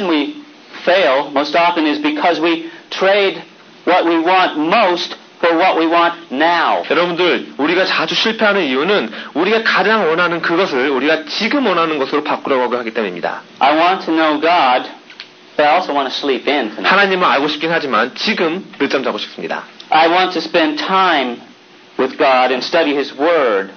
reason we fail most often is because we trade what we want most for what we want now. 여러분들, 우리가 자주 실패하는 이유는 우리가 가장 원하는 그것을 우리가 지금 원하는 것으로 바꾸려고 하기 때문입니다. I want to know God, but I also want to sleep in tonight. 하나님을 알고 싶긴 하지만 지금 늦잠 자고 싶습니다. I want to spend time with God and study His Word,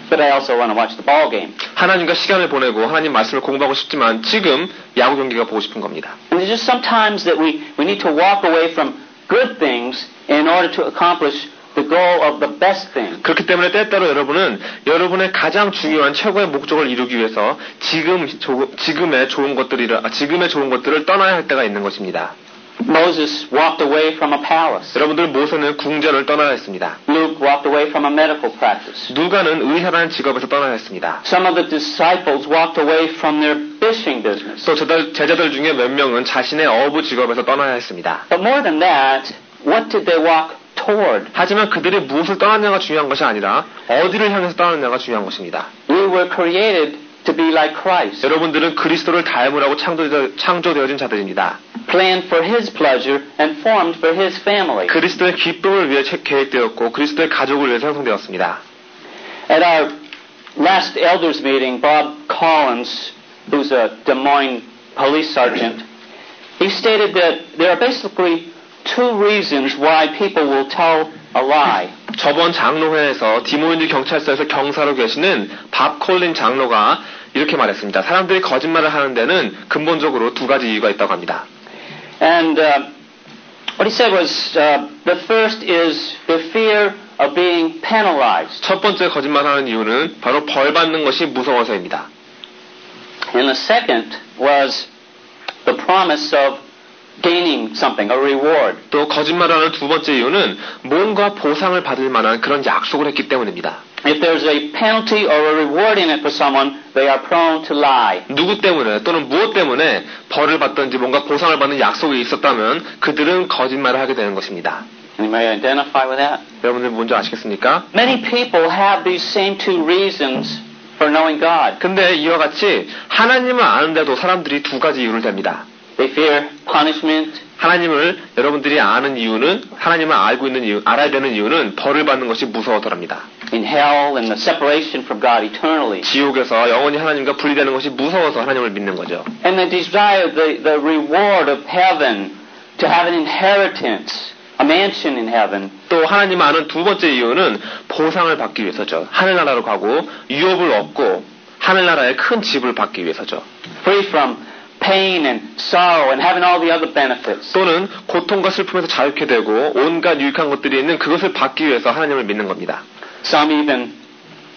but I also want to watch the ball game. 하나님과 시간을 보내고 하나님 말씀을 공부하고 싶지만 지금 야구 경기가 보고 싶은 겁니다. And there's just sometimes that we need to walk away from good things in order to accomplish the goal of the best thing. 그렇기 때문에 때때로 여러분은 여러분의 가장 중요한 최고의 목적을 이루기 위해서 지금의 좋은 것들을 떠나야 할 때가 있는 것입니다. Moses walked away from a palace. 여러분들 모세는 궁전을 떠나야 했습니다. Luke walked away from a medical practice. 누가는 의사라는 직업에서 떠나야 했습니다. Some of the disciples walked away from their fishing business. 또 제자들 중에 몇 명은 자신의 어부 직업에서 떠나야 했습니다. But more than that, what did they walk toward? 하지만 그들이 무엇을 떠났냐가 중요한 것이 아니라 어디를 향해서 떠났냐가 중요한 것입니다. We were created to be like Christ. 여러분들은 그리스도를 닮으라고 창조되어진 자들입니다. Planned for His pleasure and formed for His family. 그리스도의 기쁨을 위해 계획되었고 그리스도의 가족을 위해 형성되었습니다. At our last elders meeting, Bob Collins, who's a Des Moines police sergeant, he stated that there are basically two reasons why people will tell a lie. 저번 장로회에서 디모인즈 경찰서에서 경사로 계시는 밥 콜린 장로가 이렇게 말했습니다. 사람들이 거짓말을 하는 데는 근본적으로 두 가지 이유가 있다고 합니다. And what he said was, the first is the fear of being penalized. 첫 번째 거짓말하는 이유는 바로 벌 받는 것이 무서워서입니다. And the second was the promise of gaining something, a reward. 또 거짓말하는 두 번째 이유는 뭔가 보상을 받을 만한 그런 약속을 했기 때문입니다. If there's a penalty or a reward in it for someone, they are prone to lie. 누구 때문에 또는 무엇 때문에 벌을 받든지 뭔가 보상을 받는 약속이 있었다면 그들은 거짓말을 하게 되는 것입니다. Anybody identify with that? 여러분들 뭔지 아시겠습니까? Many people have these same two reasons for knowing God. 근데 이와 같이 하나님을 아는데도 사람들이 두 가지 이유를 댑니다. They fear punishment. 하나님을 여러분들이 아는 이유는 하나님을 알아야 되는 이유는 벌을 받는 것이 무서워서랍니다. In hell and the separation from God eternally. 지옥에서 영원히 하나님과 분리되는 것이 무서워서 하나님을 믿는 거죠. And they desire the reward of heaven, to have an inheritance, a mansion in heaven. 또 하나님 아는 두 번째 이유는 보상을 받기 위해서죠. 하늘나라로 가고 유업을 얻고 하늘나라의 큰 집을 받기 위해서죠. Free from pain and sorrow and having all the other benefits. 또는 고통과 슬픔에서 자유케 되고 온갖 유익한 것들이 있는 그것을 받기 위해서 하나님을 믿는 겁니다. Some even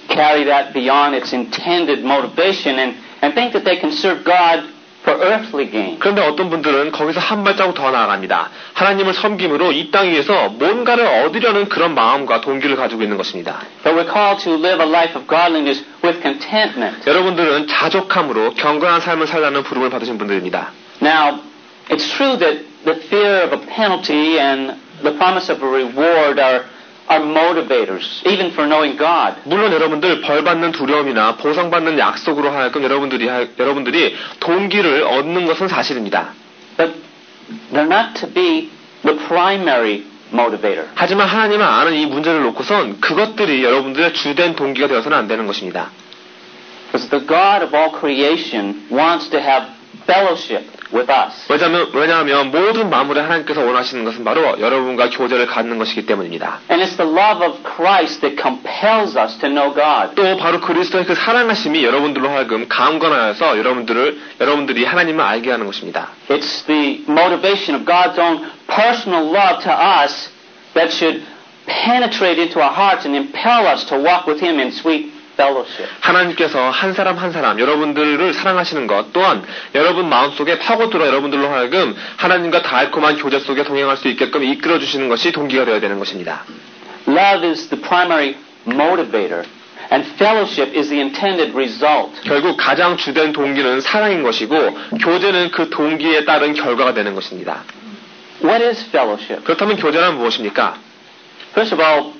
carry that beyond its intended motivation and think that they can serve God for earthly gain. 그런데 어떤 분들은 거기서 한 발자국 더 나아갑니다. 하나님을 섬김으로 이 땅 위에서 뭔가를 얻으려는 그런 마음과 동기를 가지고 있는 것입니다. But we're called to live a life of godliness with contentment. 여러분들은 자족함으로 경건한 삶을 살라는 부름을 받으신 분들입니다. Now, it's true that the fear of a penalty and the promise of a reward are motivators, even for knowing God. 물론 여러분들 벌받는 두려움이나 보상받는 약속으로 하여금 여러분들이 동기를 얻는 것은 사실입니다. But they're not to be the primary motivator. 하지만 하나님을 아는 이 문제를 놓고선 그것들이 여러분들의 주된 동기가 되어서는 안 되는 것입니다. Because the God of all creation wants to have fellowship with us. 왜냐하면 모든 만물의 하나님께서 원하시는 것은 바로 여러분과 교제를 갖는 것이기 때문입니다. And it's the love of Christ that compels us to know God. 또 바로 그리스도의 그 사랑하심이 여러분들로 하여금 강건하여서 여러분들이 하나님을 알게 하는 것입니다. It's the motivation of God's own personal love to us that should penetrate into our hearts and impel us to walk with Him in sweet fellowship. 하나님께서 한 사람 한 사람 여러분들을 사랑하시는 것 또한 여러분 마음속에 파고들어 여러분들로 하여금 하나님과 달콤한 교제 속에 동행할 수 있게끔 이끌어 주시는 것이 동기가 되어야 되는 것입니다. Love is the primary motivator and fellowship is the intended result. 결국 가장 주된 동기는 사랑인 것이고 교제는 그 동기에 따른 결과가 되는 것입니다. What is fellowship? 그렇다면 교제는 무엇입니까? First of all,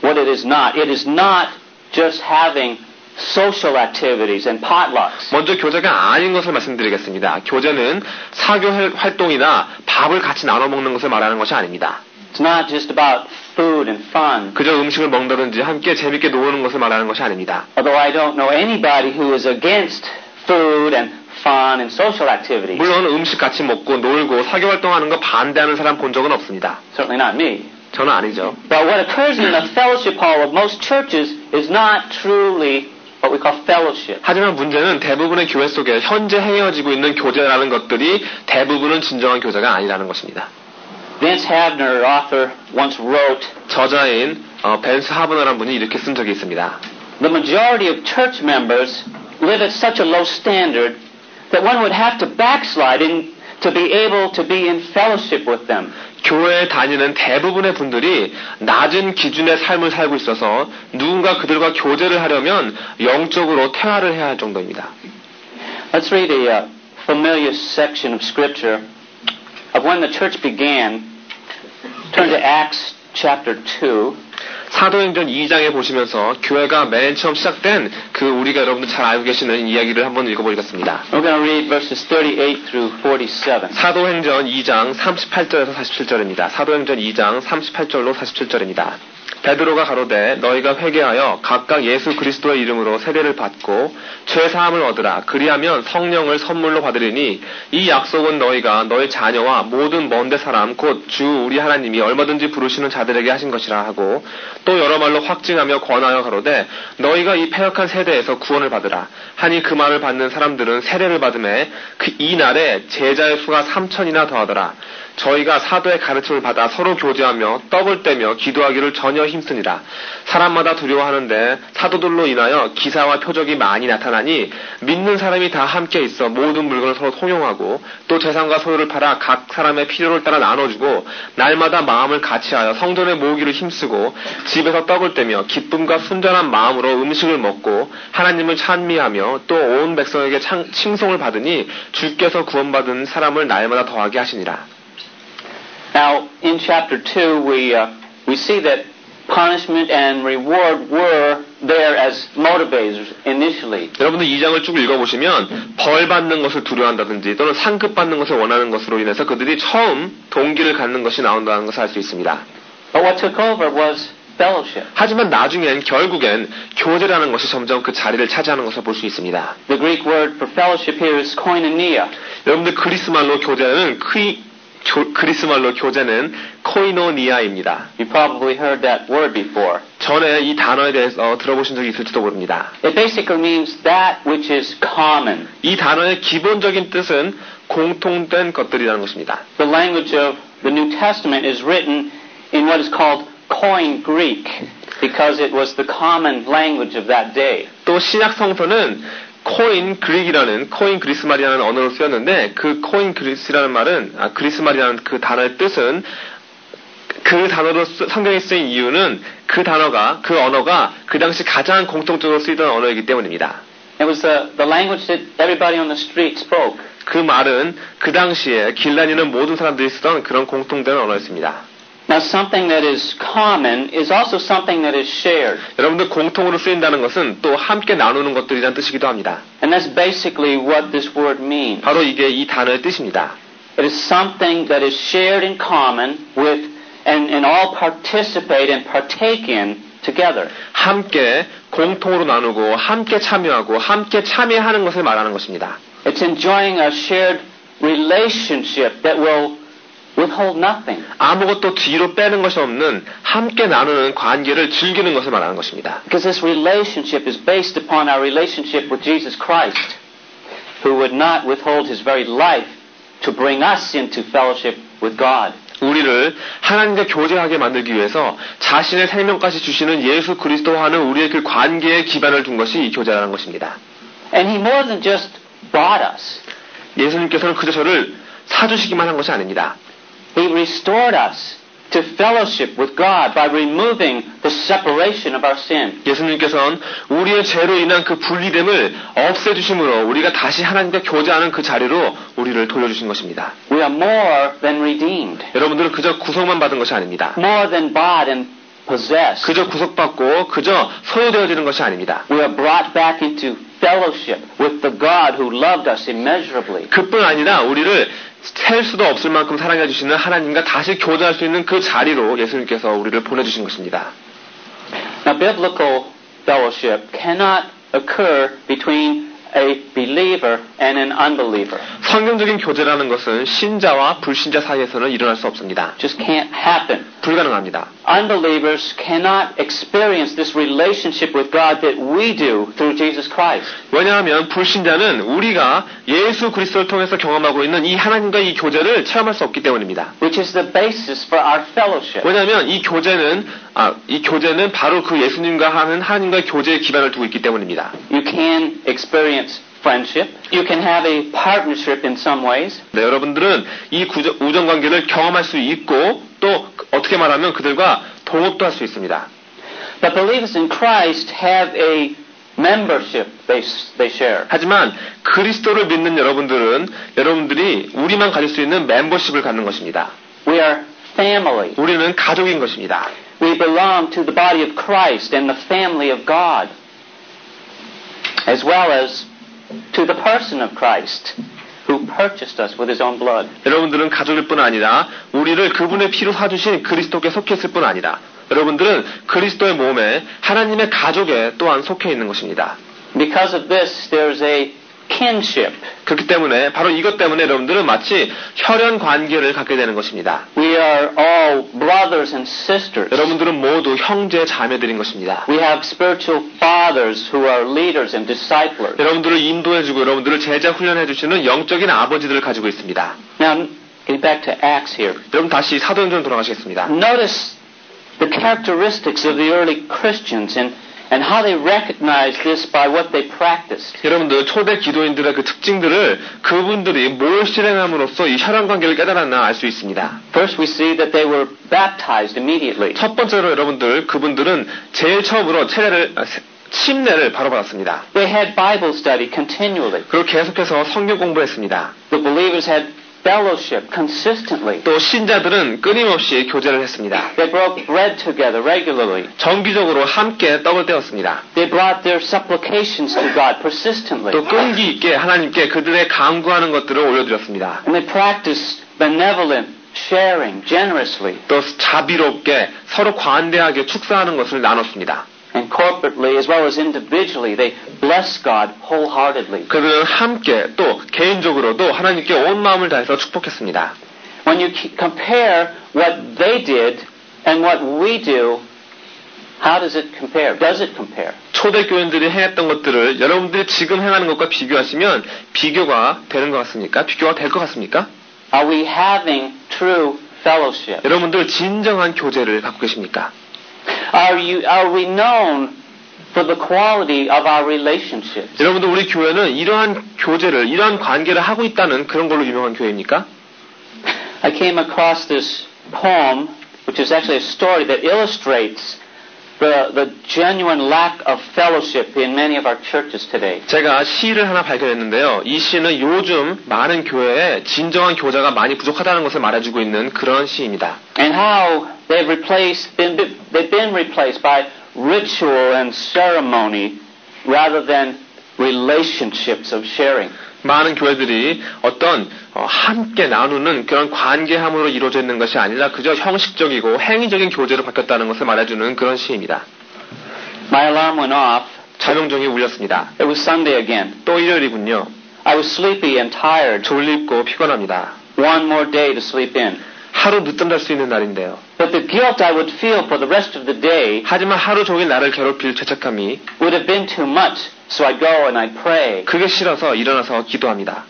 what it is not. It is not just having social activities and potlucks. 먼저 교제가 아닌 것을 말씀드리겠습니다. 교제는 사교 활동이나 밥을 같이 나눠 먹는 것을 말하는 것이 아닙니다. It's not just about food and fun. 그저 음식을 먹는다든지 함께 재밌게 노는 것을 말하는 것이 아닙니다. Although I don't know anybody who is against food and fun and social activities. 물론 음식 같이 먹고 놀고 사교 활동하는 거 반대하는 사람 본 적은 없습니다. Certainly not me. 저는 아니죠. But what occurs in the fellowship hall of most churches is not truly what we call fellowship. 하지만 문제는 대부분의 교회 속에 현재 행해지고 있는 교제라는 것들이 대부분은 진정한 교제가 아니라는 것입니다. Vince Havner, author, once wrote, 저자인 벤스 하버너라는 분이 이렇게 쓴 적이 있습니다. The majority of church members live at such a low standard that one would have to backslide to be able to be in fellowship with them. 교회에 다니는 대부분의 분들이 낮은 기준의 삶을 살고 있어서 누군가 그들과 교제를 하려면 영적으로 퇴화를 해야 할 정도입니다. Let's read a familiar section of Scripture of when the church began. Turn to Acts chapter 2. 사도행전 2장에 보시면서 교회가 맨 처음 시작된 그 우리가 여러분들 잘 알고 계시는 이야기를 한번 읽어보겠습니다. We're going to read verses 38 through 47. 사도행전 2장 38절에서 47절입니다. 사도행전 2장 38절로 47절입니다. 베드로가 가로되 너희가 회개하여 각각 예수 그리스도의 이름으로 세례를 받고 죄사함을 얻으라. 그리하면 성령을 선물로 받으리니 이 약속은 너희가 너희 자녀와 모든 먼데 사람 곧 주 우리 하나님이 얼마든지 부르시는 자들에게 하신 것이라 하고 또 여러 말로 확증하며 권하여 가로되 너희가 이 패역한 세대에서 구원을 받으라. 하니 그 말을 받는 사람들은 세례를 받음에 이 날에 제자의 수가 3,000이나 더하더라. 저희가 사도의 가르침을 받아 서로 교제하며 떡을 떼며 기도하기를 전혀 힘쓰니라. 사람마다 두려워하는데 사도들로 인하여 기사와 표적이 많이 나타나니 믿는 사람이 다 함께 있어 모든 물건을 서로 통용하고 또 재산과 소유를 팔아 각 사람의 필요를 따라 나눠주고 날마다 마음을 같이하여 성전에 모으기를 힘쓰고 집에서 떡을 떼며 기쁨과 순전한 마음으로 음식을 먹고 하나님을 찬미하며 또 온 백성에게 칭송을 받으니 주께서 구원받은 사람을 날마다 더하게 하시니라. Now, in chapter 2, we see that punishment and reward were there as motivators initially. 여러분들 2장을 쭉 읽어보시면 벌 받는 것을 두려워한다든지 또는 상급 받는 것을 원하는 것으로 인해서 그들이 처음 동기를 갖는 것이 나온다는 것을 알 수 있습니다. But what took over was fellowship. 하지만 나중엔 결국엔 교제라는 것이 점점 그 자리를 차지하는 것을 볼 수 있습니다. The Greek word for fellowship here is koinonia. 여러분들 그리스말로 교제는 코이노니아입니다. You probably heard that word before. 전에 이 단어에 대해서 들어보신 적이 있을지도 모릅니다. It basically means that which is common. 이 단어의 기본적인 뜻은 공통된 것들이라는 것입니다. The language of the New Testament is written in what is called Koine Greek because it was the common language of that day. 또 신약 성서는 코인 그리스말이라는 언어로 쓰였는데 그 코인 그리스라는 말은 그리스말이라는 그 단어의 뜻은 그 단어로 성경에 쓰인 이유는 그 언어가 그 당시 가장 공통적으로 쓰이던 언어이기 때문입니다. It was the language that everybody on the street spoke. 그 말은 그 당시에 길 다니는 모든 사람들이 쓰던 그런 공통된 언어였습니다. Now, something that is common is also something that is shared. 여러분들 공통으로 쓰인다는 것은 또 함께 나누는 것들이란 뜻이기도 합니다. And that's basically what this word means. 바로 이게 이 단어의 뜻입니다. It is something that is shared in common with and all participate and partake in together. 함께 공통으로 나누고 함께 참여하고 함께 참여하는 것을 말하는 것입니다. It's enjoying a shared relationship that will withhold nothing. 아무것도 뒤로 빼는 것이 없는 함께 나누는 관계를 즐기는 것을 말하는 것입니다. Because this relationship is based upon our relationship with Jesus Christ, who would not withhold his very life to bring us into fellowship with God. 우리를 하나님과 교제하게 만들기 위해서 자신의 생명까지 주시는 예수 그리스도와는 우리의 그 관계에 기반을 둔 것이 이 교제라는 것입니다. And he more than just bought us. 예수님께서는 그저 저를 사주시기만 한 것이 아닙니다. He restored us to fellowship with God by removing the separation of our sin. 예수님께서는 우리의 죄로 인한 그 분리됨을 없애주심으로 우리가 다시 하나님과 교제하는 그 자리로 우리를 돌려주신 것입니다. We are more than redeemed. 여러분들은 그저 구속만 받은 것이 아닙니다. More than bought and possessed. 그저 구속받고 그저 소유되어지는 것이 아닙니다. We are brought back into fellowship with the God who loved us immeasurably. 그뿐 아니라 우리를 셀 수도 없을 만큼 사랑해 주시는 하나님과 다시 교제할 수 있는 그 자리로 예수님께서 우리를 보내주신 것입니다. Now, biblical fellowship cannot occur between a believer and an unbeliever. 성경적인 교제라는 것은 신자와 불신자 사이에서는 일어날 수 없습니다. Just can't happen. 불가능합니다. Unbelievers cannot experience this relationship with God that we do through Jesus Christ. 왜냐하면 불신자는 우리가 예수 그리스도를 통해서 경험하고 있는 이 하나님과 이 교제를 체험할 수 없기 때문입니다. Which is the basis for our fellowship. 왜냐하면 이 교제는 바로 그 예수님과 하는 하나님과의 교제의 기반을 두고 있기 때문입니다. You can experience friendship. You can have a partnership in some ways. 네, 여러분들은 이 우정 관계를 경험할 수 있고 또 어떻게 말하면 그들과 동업도 할 수 있습니다. But believers in Christ have a membership they share. 하지만 그리스도를 믿는 여러분들이 우리만 가질 수 있는 멤버십을 갖는 것입니다. We are family. 우리는 가족인 것입니다. We belong to the body of Christ and the family of God, as well as to the person of Christ, who purchased us with His own blood. 여러분들은 가족일 뿐 아니라 우리를 그분의 피로 사주신 그리스도께 속해 있을 뿐 아니라 여러분들은 그리스도의 몸에 하나님의 가족에 또한 속해 있는 것입니다. Because of this, there's a kinship. 그렇기 때문에 바로 이것 때문에 여러분들은 마치 혈연 관계를 갖게 되는 것입니다. We are all brothers and sisters. 여러분들은 모두 형제 자매들인 것입니다. We have spiritual fathers who are leaders and disciplers. 여러분들을 인도해주고 여러분들을 제자 훈련해주시는 영적인 아버지들을 가지고 있습니다. Now, getting back to Acts here. 여러분 다시 사도행전 돌아가시겠습니다. Notice the characteristics of the early Christians and how they recognized this by what they practiced. 여러분들 초대 기도인들의 그 특징들을 그분들이 뭘 실행함으로써 이 혈연 관계를 깨달았나 알 수 있습니다. First, we see that they were baptized immediately. 첫 번째로 그분들은 제일 처음으로 침례를 바로 받았습니다. They had Bible study continually. 그리고 계속해서 성경 공부했습니다. The believers had fellowship consistently. 또 신자들은 끊임없이 교제를 했습니다. They broke bread together regularly. 정기적으로 함께 떡을 떼었습니다. They brought their supplications to God persistently. 또 끈기 있게 하나님께 그들의 간구하는 것들을 올려드렸습니다. And they practiced benevolent sharing generously. 또 자비롭게 서로 관대하게 축사하는 것을 나눴습니다. And corporately as well as individually, they blessed God wholeheartedly. 그들은 함께 또 개인적으로도 하나님께 온 마음을 다해서 축복했습니다. When you compare what they did and what we do, how does it compare? Does it compare? 초대교인들이 행했던 것들을 여러분들이 지금 행하는 것과 비교하시면 비교가 되는 것 같습니까? 비교가 될 것 같습니까? Are we having true fellowship? 여러분들 진정한 교제를 갖고 계십니까? Are we known for the quality of our relationships? 여러분들 우리 교회는 이러한 교제를, 이러한 관계를 하고 있다는 그런 걸로 유명한 교회입니까? I came across this poem, which is actually a story that illustrates the genuine lack of fellowship in many of our churches today. 제가 시를 하나 발견했는데요. 이 시는 요즘 많은 교회에 진정한 교제가 많이 부족하다는 것을 말해주고 있는 그런 시입니다. And how they've been replaced by ritual and ceremony rather than relationships of sharing. 많은 교회들이 어떤 함께 나누는 그런 관계함으로 이루어져 있는 것이 아니라 그저 형식적이고 행위적인 교제로 바뀌었다는 것을 말해주는 그런 시입니다. My alarm went off. 자명종이 울렸습니다. It was Sunday again. 또 일요일이군요. I was sleepy and tired. 졸립고 피곤합니다. One more day to sleep in. 하루 늦잠 잘 수 있는 날인데요. But the guilt I would feel for the rest of the day 하지만 하루 종일 나를 괴롭힐 죄책감이 would have been too much, so I'd go and I'd pray. 그게 싫어서 일어나서 기도합니다.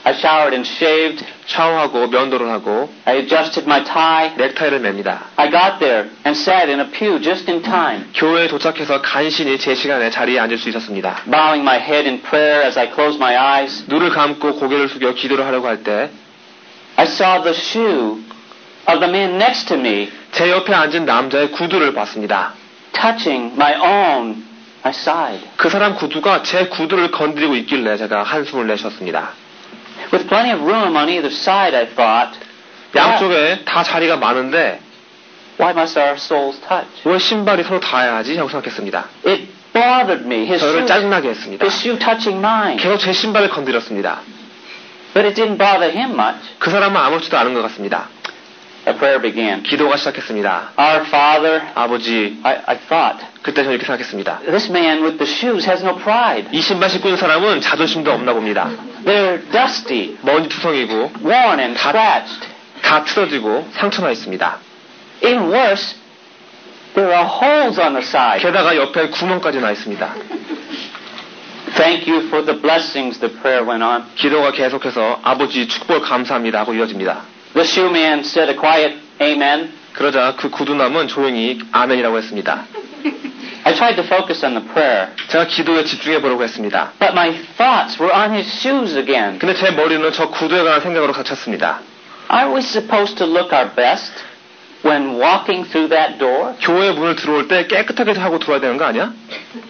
I showered and shaved. 샤워하고 면도를 하고 I adjusted my tie. 넥타이를 맵니다. I got there and sat in a pew just in time, 교회에 도착해서 간신히 제 시간에 자리에 앉을 수 있었습니다. bowing my head in prayer as I closed my eyes. 눈을 감고 고개를 숙여 기도를 하려고 할 때 I saw the shoe of the man next to me 제 옆에 앉은 남자의 구두를 봤습니다. touching my own. I sighed. 그 사람 구두가 제 구두를 건드리고 있길래 제가 한숨을 내쉬었습니다. With plenty of room on either side, I thought, 양쪽에 다 자리가 많은데 Why must our souls touch? 왜 신발이 서로 닿아야 하지? 하고 생각했습니다. It bothered me. 저를 짜증나게 했습니다. His shoe touching mine. 계속 제 신발을 건드렸습니다. But it didn't bother him much. 그 사람은 아무렇지도 않은 것 같습니다. A prayer began. 기도가 시작했습니다. Our Father, 아버지, I thought, 그때 저는 이렇게 생각했습니다. this man with the shoes has no pride. 이 신발 신고 있는 사람은 자존심도 없나 봅니다. They're dusty, 먼지투성이고 worn and scratched. 다 틀어지고 상처나 있습니다. Even worse, there are holes on the side. 게다가 옆에 구멍까지 나 있습니다. Thank you for the blessings, the prayer went on. 기도가 계속해서 아버지 축복을 감사합니다 하고 이어집니다. The shoe man said a quiet amen. 그러자 그 구두남은 조용히 아멘이라고 했습니다. I tried to focus on the prayer, 제가 기도에 집중해 보려고 했습니다. but my thoughts were on his shoes again. 근데 제 머리는 저 구두에 관한 생각으로 갇혔습니다. Are we supposed to look our best when walking through that door? 교회 문을 들어올 때 깨끗하게 하고 들어와야 되는 거 아니야?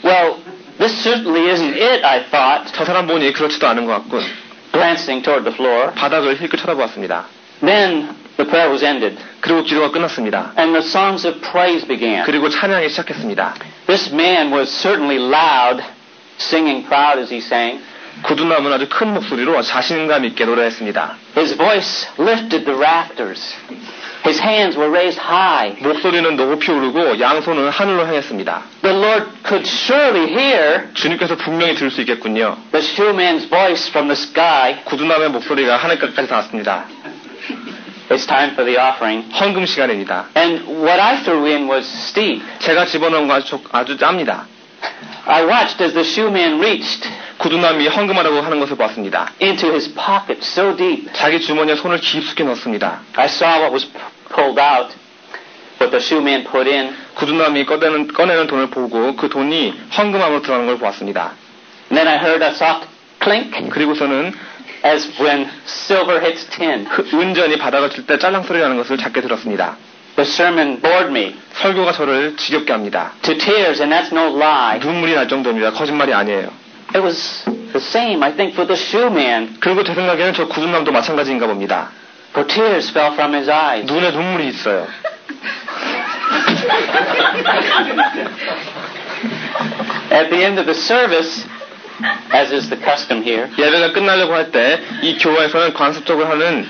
Well, this certainly isn't it, I thought, 저 사람 보니 그렇지도 않은 것 같군. glancing toward the floor. 바닥을 힐끗 쳐다보았습니다. Then the prayer was ended, 그리고 기도가 끝났습니다. and the songs of praise began. 그리고 찬양이 시작했습니다. This man was certainly loud, singing proud as he sang. 구두남은 아주 큰 목소리로 자신감 있게 노래했습니다. His voice lifted the rafters. His hands were raised high. 목소리는 높이 오르고 양손은 하늘로 향했습니다. The Lord could surely hear 주님께서 분명히 들을 수 있겠군요. the shoeman's voice from the sky. 구두남의 목소리가 하늘까지 닿았습니다. It's time for the offering. 헌금 시간입니다. And what I threw in was steep. 제가 집어넣은 거 아주 짭니다. I watched as the shoeman reached 구두남이 헌금하라고 하는 것을 봤습니다. into his pocket so deep. 자기 주머니에 손을 깊숙이 넣습니다. I saw what was pulled out, what the shoeman put in. 구두남이 꺼내는 돈을 보고 그 돈이 헌금함으로 들어가는 걸 보았습니다. And then I heard a soft clink 그리고서는 as when silver hits tin. 은전이 바닥을 칠 때 짤랑 소리 나는 것을 작게 들었습니다. The sermon bored me 설교가 저를 지겹게 합니다. to tears, and that's no lie. 눈물이 날 정도입니다. 거짓말이 아니에요. It was the same, I think, for the shoeman. 그리고 제 생각에는 저 구두남도 마찬가지인가 봅니다. For tears fell from his eyes. 눈에 눈물이 있어요. At the end of the service, as is the custom here, 예배가 끝나려고 할 때 이 교회에서는 관습적으로 하는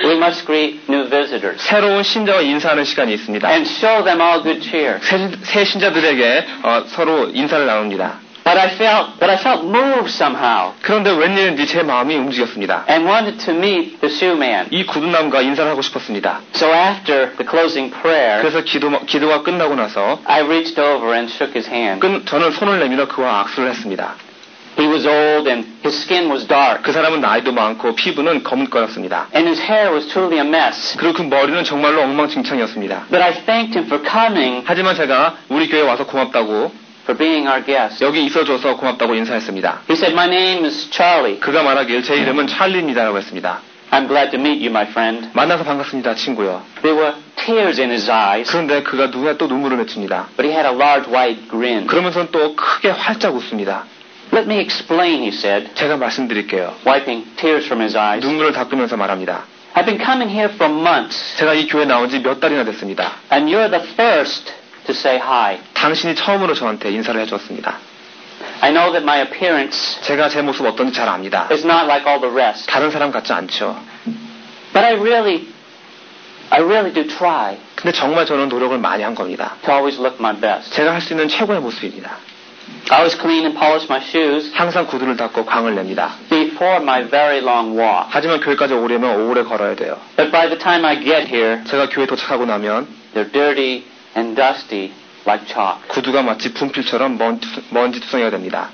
we must greet new visitors 새로운 신자와 인사하는 시간이 있습니다. and show them all good cheer. 새 신자들에게 서로 인사를 나눕니다. But I felt moved somehow 그런데 웬일인지 제 마음이 움직였습니다. and wanted to meet the shoeman. 이 구두남과 인사를 하고 싶었습니다. So after the closing prayer, 그래서 기도가 끝나고 나서 I reached over and shook his hand. 저는 손을 내밀어 그와 악수를 했습니다. He was old and his skin was dark 그 사람은 나이도 많고 피부는 검은거였습니다. and his hair was truly a mess. 그리고 그 머리는 정말로 엉망진창이었습니다. But I thanked him for coming, 하지만 제가 우리 교회에 와서 고맙다고, for being our guest. 여기 있어줘서 고맙다고 인사했습니다. He said, "My name is Charlie. 그가 말하길 제 이름은 찰리입니다라고 했습니다. I'm glad to meet you, my friend." 만나서 반갑습니다, 친구요. There were tears in his eyes, 그런데 그가 눈에 또 눈물을 맺힙니다. but he had a large, wide grin. 그러면서는 또 크게 활짝 웃습니다. "Let me explain," he said, 제가 말씀드릴게요. wiping tears from his eyes. 눈물을 닦으면서 말합니다. "I've been coming here for months, 제가 이 교회 나온 지 몇 달이나 됐습니다. and you're the first to say hi. 당신이 처음으로 저한테 인사를 해주었습니다. I know that my appearance 제가 제 모습 어떤지 잘 압니다. is not like all the rest, 다른 사람 같지 않죠. but I really do try 근데 정말 저는 노력을 많이 한 겁니다. to always look my best. 제가 할 수 있는 최고의 모습입니다. I always clean and polish my shoes 항상 구두를 닦고 광을 냅니다. before my very long walk. 하지만 교회까지 오려면 오래 걸어야 돼요. But by the time I get here, 제가 교회 도착하고 나면 they're dirty and dusty like chalk. 구두가 마치 분필처럼 먼지투성이가 됩니다.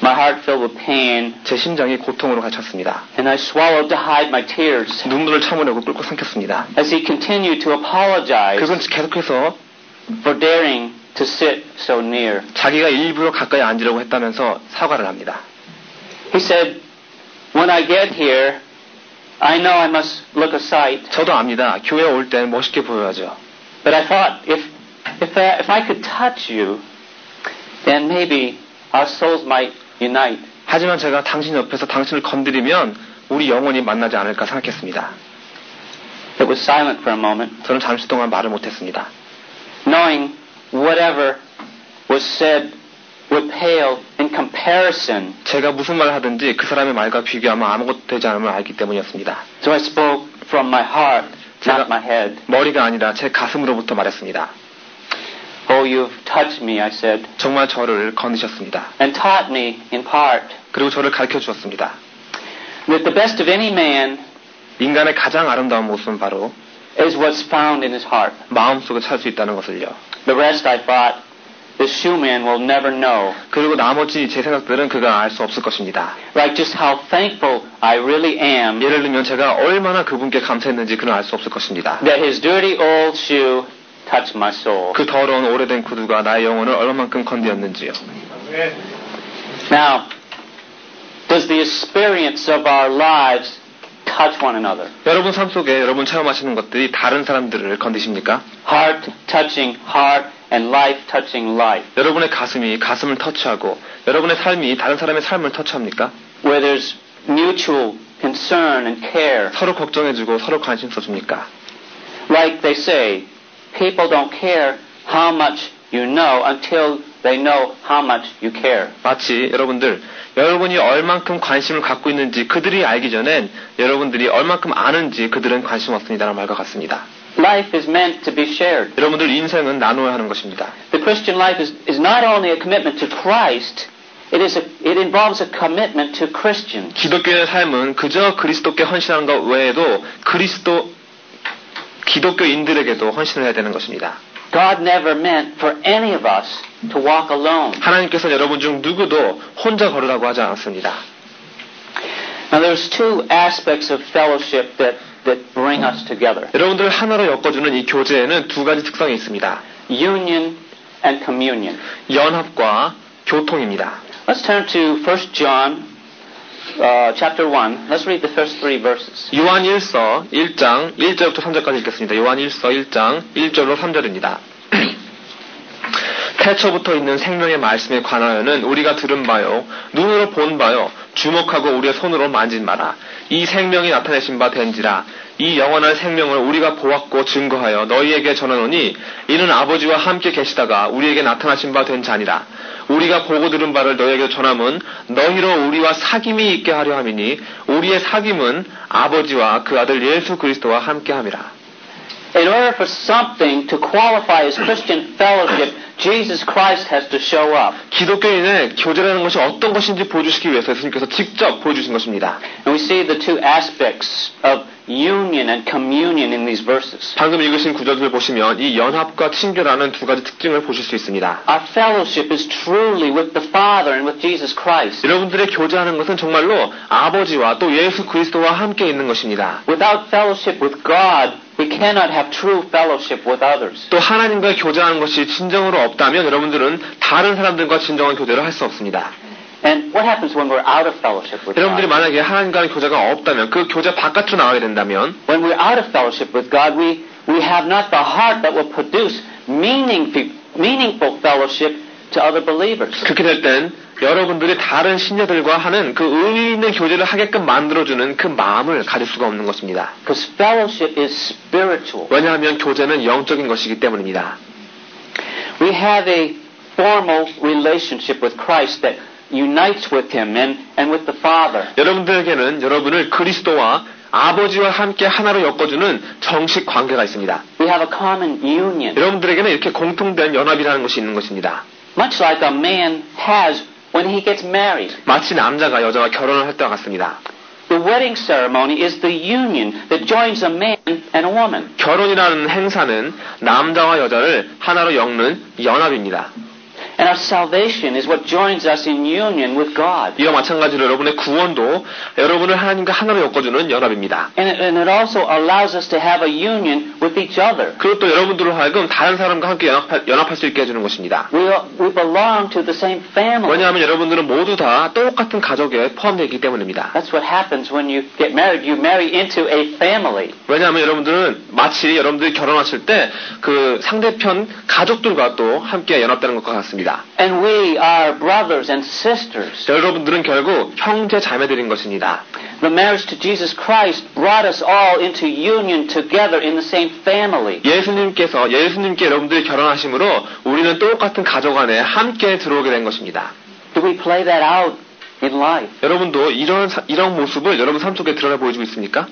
My heart filled with pain, 제 심장이 고통으로 갇혔습니다. and I swallowed to hide my tears. 눈물을 참으려고 꿀꺽 삼켰습니다. As he continued to apologize 그건 계속해서 for daring to sit so near. 자기가 일부러 가까이 앉으려고 했다면서 사과를 합니다. He said, "When I get here, I know I must look a sight, 저도 압니다. 교회에 올 땐 멋있게 보여야죠. but I thought if I could touch you, then maybe our souls might unite." 하지만 제가 당신 옆에서 당신을 건드리면 우리 영혼이 만나지 않을까 생각했습니다. It was silent for a moment, 저는 잠시 동안 말을 못했습니다. knowing whatever was said would pale in comparison. 제가 무슨 말을 하든지 그 사람의 말과 비교하면 아무것도 되지 않음을 알기 때문이었습니다. So I spoke from my heart, not my head. 머리가 아니라 제 가슴으로부터 말했습니다. Oh, you've touched me, I said, 정말 저를 건드셨습니다. and taught me in part 그리고 저를 가르쳐 주었습니다. that the best of any man 인간의 가장 아름다운 모습은 바로 is what's found in his heart. 마음속에 찾을 수 있다는 것을요. The rest, I thought, the shoeman will never know. 그리고 나머지 제 생각들은 그가 알 수 없을 것입니다. Like just how thankful I really am 예를 들면 제가 얼마나 그분께 감사했는지 그는 알 수 없을 것입니다. that his dirty old shoe touched my soul. 그 더러운 오래된 구두가 나의 영혼을 얼마만큼 건드렸는지요. Now, does the experience of our lives touch one another? 여러분 삶 속에 여러분 체험하시는 것들이 다른 사람들을 건드십니까? Heart touching heart and life touching life. 여러분의 가슴이 가슴을 터치하고 여러분의 삶이 다른 사람의 삶을 터치합니까? Where there's mutual concern and care. 서로 걱정해주고 서로 관심 써줍니까? Like they say, people don't care how much you know until they know how much you care. 마치 여러분이 얼만큼 관심을 갖고 있는지 그들이 알기 전엔 여러분들이 얼만큼 아는지 그들은 관심 없습니다라는 말과 같습니다. Life is meant to be shared. 여러분들 인생은 나누어야 하는 것입니다. The Christian life is not only a commitment to Christ, it involves a commitment to Christians. 기독교의 삶은 그저 그리스도께 헌신하는 것 외에도 기독교인들에게도 헌신을 해야 되는 것입니다. God never meant for any of us to walk alone. 하나님께서 여러분 중 누구도 혼자 걸으라고 하지 않았습니다. Now there's two aspects of fellowship that bring us together. 여러분들을 하나로 엮어주는 이 교제에는 두 가지 특성이 있습니다. Union and communion. 연합과 교통입니다. Let's turn to 1 John chapter 1. Let's read the first three verses. 요한 1서 1장 1절부터 3절까지 읽겠습니다. 요한 1서 1장 1절로 3절입니다. 태초부터 있는 생명의 말씀에 관하여는 우리가 들은 바요, 눈으로 본 바요, 주목하고 우리의 손으로 만진 바라. 이 생명이 나타내신 바 된지라. 이 영원한 생명을 우리가 보았고 증거하여 너희에게 전하노니 이는 아버지와 함께 계시다가 우리에게 나타나신 바 된 자니라. 우리가 보고 들은 바를 너희에게 전함은 너희로 우리와 사귐이 있게 하려 함이니 우리의 사귐은 아버지와 그 아들 예수 그리스도와 함께 함이라. In order for something to qualify as Christian fellowship, Jesus Christ has to show up. 기독교인의 교제라는 것이 어떤 것인지 보여주시기 위해서 예수님께서 직접 보여주신 것입니다. And we see the two aspects of union and communion in these verses. 방금 읽으신 구절을 보시면 이 연합과 친교라는 두 가지 특징을 보실 수 있습니다. Our fellowship is truly with the Father and with Jesus Christ. 여러분들의 교제하는 것은 정말로 아버지와 또 예수 그리스도와 함께 있는 것입니다. Without fellowship with God, we cannot have true fellowship with others. 또 하나님과 교제하는 것이 진정으로 없다면 여러분들은 다른 사람들과 진정한 교제를 할 수 없습니다. And what happens when we're out of fellowship with 여러분들이 God? 만약에 하나님과의 교제가 없다면 그 교제 바깥으로 나가게 된다면 When we're out of fellowship with God, we have not the heart that will produce meaningful fellowship to other believers. 그렇게 될 땐 여러분들이 다른 신자들과 하는 그 의미 있는 교제를 하게끔 만들어주는 그 마음을 가질 수가 없는 것입니다. Because fellowship is spiritual. 왜냐하면 교제는 영적인 것이기 때문입니다. We have a formal relationship with Christ that unites with Him and with the Father. 여러분들에게는 여러분을 그리스도와 아버지와 함께 하나로 엮어주는 정식 관계가 있습니다. We have a common union. 여러분들에게는 이렇게 공통된 연합이라는 것이 있는 것입니다. Much like a man has when he gets married. 마치 남자가 여자와 결혼을 할 때와 같습니다. The wedding ceremony is the union that joins a man and a woman. 결혼이라는 행사는 남자와 여자를 하나로 엮는 연합입니다. And our salvation is what joins us in union with God. 이와 마찬가지로 여러분의 구원도 여러분을 하나님과 하나로 엮어주는 연합입니다. And it also allows us to have a union with each other. 그리고 또 여러분들로 하여금 다른 사람과 함께 연합할 수 있게 해주는 것입니다. We belong to the same family. 왜냐하면 여러분들은 모두 다 똑같은 가족에 포함되어 있기 때문입니다. That's what happens when you get married. You marry into a family. 왜냐하면 여러분들은 마치 여러분들이 결혼하실 때 그 상대편 가족들과 또 함께 연합되는 것과 같습니다. 것입니다. And we are brothers and sisters. 여러분들은 결국 형제 자매들인 것입니다. The marriage to Jesus Christ brought us all into union together in the same family. 예수님께 여러분들이 결혼하심으로 우리는 똑같은 가족 안에 함께 들어오게 된 것입니다. Do we play that out in life? 여러분도 이런 모습을 여러분 삶 속에 드러내 보여주고 있습니까?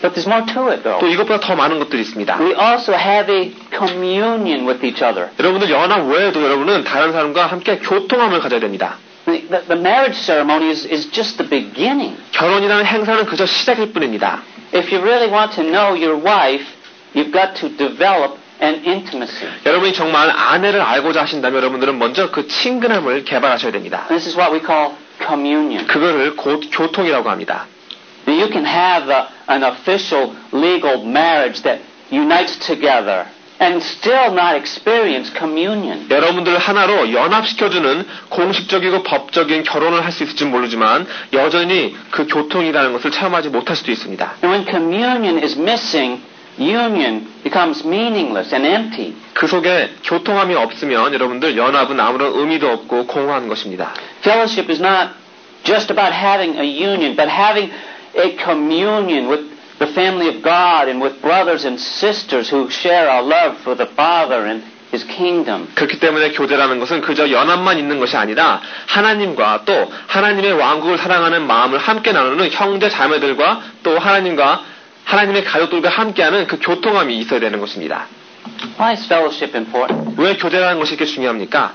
But there's more to it, though. 또 이것보다 더 많은 것들이 있습니다. We also have a communion with each other. 여러분들 연합 외에도 여러분은 다른 사람과 함께 교통함을 가져야 됩니다. The marriage ceremony is just the beginning. 결혼이라는 행사는 그저 시작일 뿐입니다. If you really want to know your wife, you've got to develop an intimacy. 여러분이 정말 아내를 알고자 하신다면 여러분들은 먼저 그 친근함을 개발하셔야 됩니다. This is what we call communion. 그거를 곧 교통이라고 합니다. You can have an official legal marriage that unites together and still not experience communion. 여러분들 하나로 연합시켜주는 공식적이고 법적인 결혼을 할 수 있을지 모르지만 여전히 그 교통이라는 것을 체험하지 못할 수도 있습니다. And when communion is missing, union becomes meaningless and empty. 그 속에 교통함이 없으면 여러분들 연합은 아무런 의미도 없고 공허한 것입니다. Fellowship is not just about having a union, but having a communion with the family of God and with brothers and sisters who share our love for the Father and His kingdom. 그렇기 때문에 교제라는 것은 그저 연합만 있는 것이 아니라 하나님과 또 하나님의 왕국을 사랑하는 마음을 함께 나누는 형제 자매들과 또 하나님의 가족들과 함께하는 그 교통함이 있어야 되는 것입니다. Why is fellowship important? 왜 교제라는 것이 이렇게 중요합니까?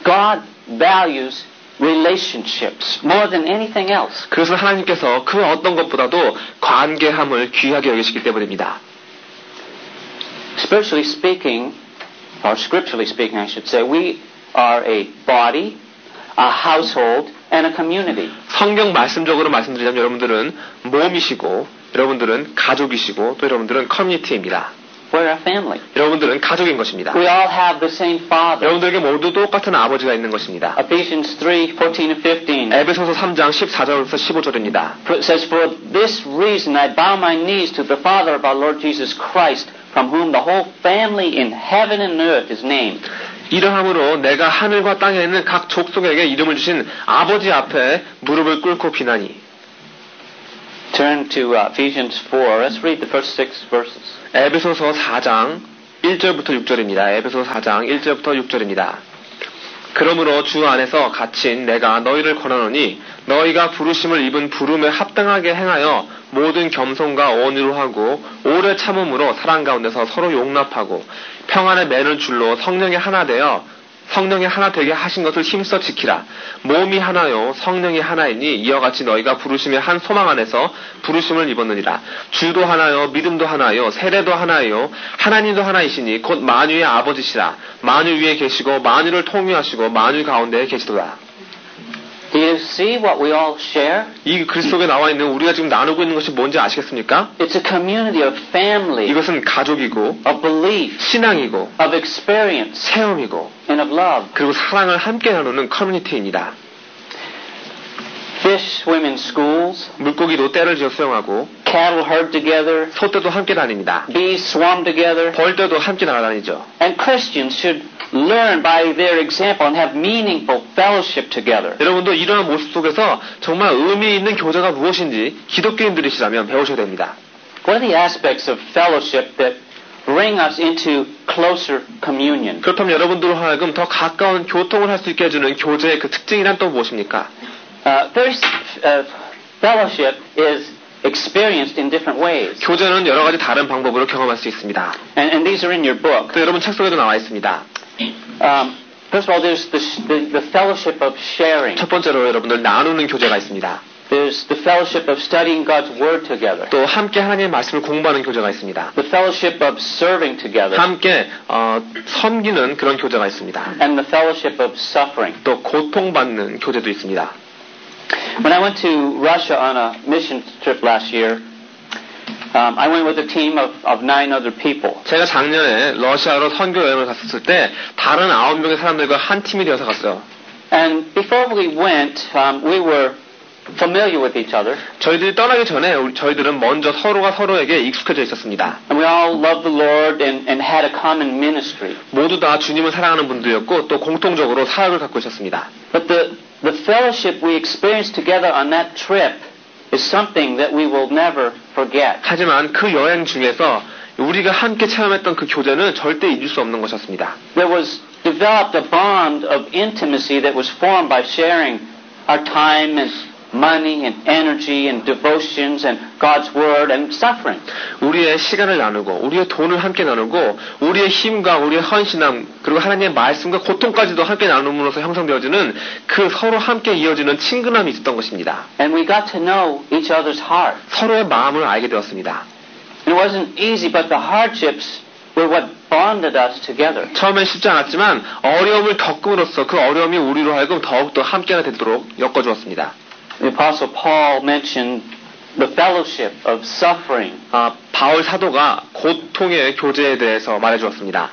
God values relationships more than anything else. 그것은 하나님께서 그 어떤 것보다도 관계함을 귀하게 여기시기 때문입니다. Spiritually speaking, or scripturally speaking, I should say, we are a body, a household, and a community. 성경 말씀적으로 말씀드리자면 여러분들은 몸이시고, 여러분들은 가족이시고, 또 여러분들은 커뮤니티입니다. We're a family. 여러분들은 가족인 것입니다. We all have the same Father. 여러분들에게 모두 똑같은 아버지가 있는 것입니다. Ephesians 3:14 and 15. 에베소서 3장 14절부터 15절입니다. It says, For this reason I bow my knees to the Father of our Lord Jesus Christ, from whom the whole family in heaven and earth is named. 이러함으로 내가 하늘과 땅에 있는 각 족속에게 이름을 주신 아버지 앞에 무릎을 꿇고 비나니. Turn to Ephesians 4. Let's read the first 6 verses. 에베소서 4장 1절부터 6절입니다. 에베소서 4장 1절부터 6절입니다. 그러므로 주 안에서 갇힌 내가 너희를 권하노니 너희가 부르심을 입은 부름에 합당하게 행하여 모든 겸손과 온유로 하고 오래 참음으로 사랑 가운데서 서로 용납하고 평안의 맨을 줄로 성령이 하나 되게 하신 것을 힘써 지키라. 몸이 하나요 성령이 하나이니 이와 같이 너희가 부르심의 한 소망 안에서 부르심을 입었느니라. 주도 하나요 믿음도 하나요 세례도 하나요 하나님도 하나이시니 곧 만유의 아버지시라. 만유 위에 계시고 만유를 통유하시고 만유 가운데에 계시도다. Do you see what we all share? 이 글 속에 나와 있는 우리가 지금 나누고 있는 것이 뭔지 아시겠습니까? It's a community of family, 이것은 가족이고 of belief, 신앙이고 of experience, 체험이고 and of love. 그리고 사랑을 함께 나누는 커뮤니티입니다. Fish swim in schools. 물고기도 떼를 지어 수영하고 Cattle herd together. 소떼도 함께 다닙니다. Bees swarm together. 벌떼도 함께 날아다니죠. And Christians should learn by their example and have meaningful fellowship together. 여러분도 이러한 모습 속에서 정말 의미 있는 교제가 무엇인지 기독교인들이시라면 배우셔야 됩니다. What are the aspects of fellowship that bring us into closer communion? 그렇다면 여러분들로 하여금 더 가까운 교통을 할 수 있게 해주는 교제의 그 특징이란 또 무엇입니까? Fellowship is experienced in different ways. 교제는 여러 가지 다른 방법으로 경험할 수 있습니다. And these are in your book. 또 여러분 책 속에도 나와 있습니다. First of all, there's the fellowship of sharing. 첫 번째로 여러분들 나누는 교제가 있습니다. There's the fellowship of studying God's Word together. 또 함께 하나님의 말씀을 공부하는 교제가 있습니다. The fellowship of serving together. 함께 섬기는 그런 교제가 있습니다. And the fellowship of suffering. 또 고통받는 교제도 있습니다. When I went to Russia on a mission trip last year, I went with a team of 9 other people. 제가 작년에 러시아로 선교 여행을 갔었을 때 다른 9명의 사람들과 한 팀이 되어서 갔어요. And before we went, we were familiar with each other. 저희들이 떠나기 전에 저희들은 먼저 서로가 서로에게 익숙해져 있었습니다. And we all loved the Lord and had a common ministry. 모두 다 주님을 사랑하는 분들이었고 또 공통적으로 사역을 갖고 있었습니다. But the fellowship we experienced together on that trip is something that we will never forget. 하지만 그 여행 중에서 우리가 함께 체험했던 그 교제는 절대 잊을 수 없는 것이었습니다. There was developed a bond of intimacy that was formed by sharing our time and money and energy and devotions and God's Word and suffering. 우리의 시간을 나누고 우리의 돈을 함께 나누고 우리의 힘과 우리의 헌신함 그리고 하나님의 말씀과 고통까지도 함께 나눔으로써 형성되어지는 그 서로 함께 이어지는 친근함이 있었던 것입니다. And we got to know each other's heart. 서로의 마음을 알게 되었습니다. It wasn't easy, but the hardships were what bonded us together. 처음엔 쉽지 않았지만 어려움을 겪음으로써 그 어려움이 우리로 하여금 더욱더 함께가 되도록 엮어주었습니다. The Apostle Paul mentioned the fellowship of suffering. 바울 사도가 고통의 교제에 대해서 말해주었습니다.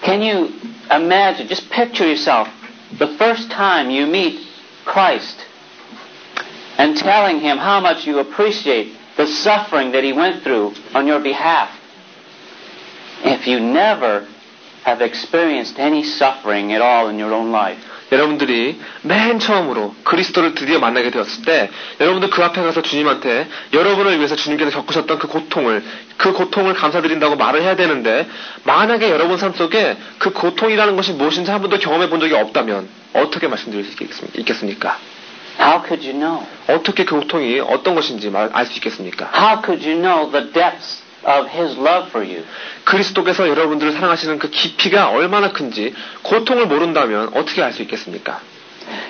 Can you imagine, just picture yourself, the first time you meet Christ and telling Him how much you appreciate the suffering that He went through on your behalf. If you never have experienced any suffering at all in your own life. 여러분들이 맨 처음으로 그리스도를 드디어 만나게 되었을 때 여러분들 그 앞에 가서 주님한테 여러분을 위해서 주님께서 겪으셨던 그 고통을 감사드린다고 말을 해야 되는데 만약에 여러분 삶 속에 그 고통이라는 것이 무엇인지 한 번도 경험해 본 적이 없다면 어떻게 말씀드릴 수 있겠습니까? How could you know? 어떻게 그 고통이 어떤 것인지 알 수 있겠습니까? How could you know the depths of His love for you? 그리스도께서 여러분들을 사랑하시는 그 깊이가 얼마나 큰지 고통을 모른다면 어떻게 알 수 있겠습니까?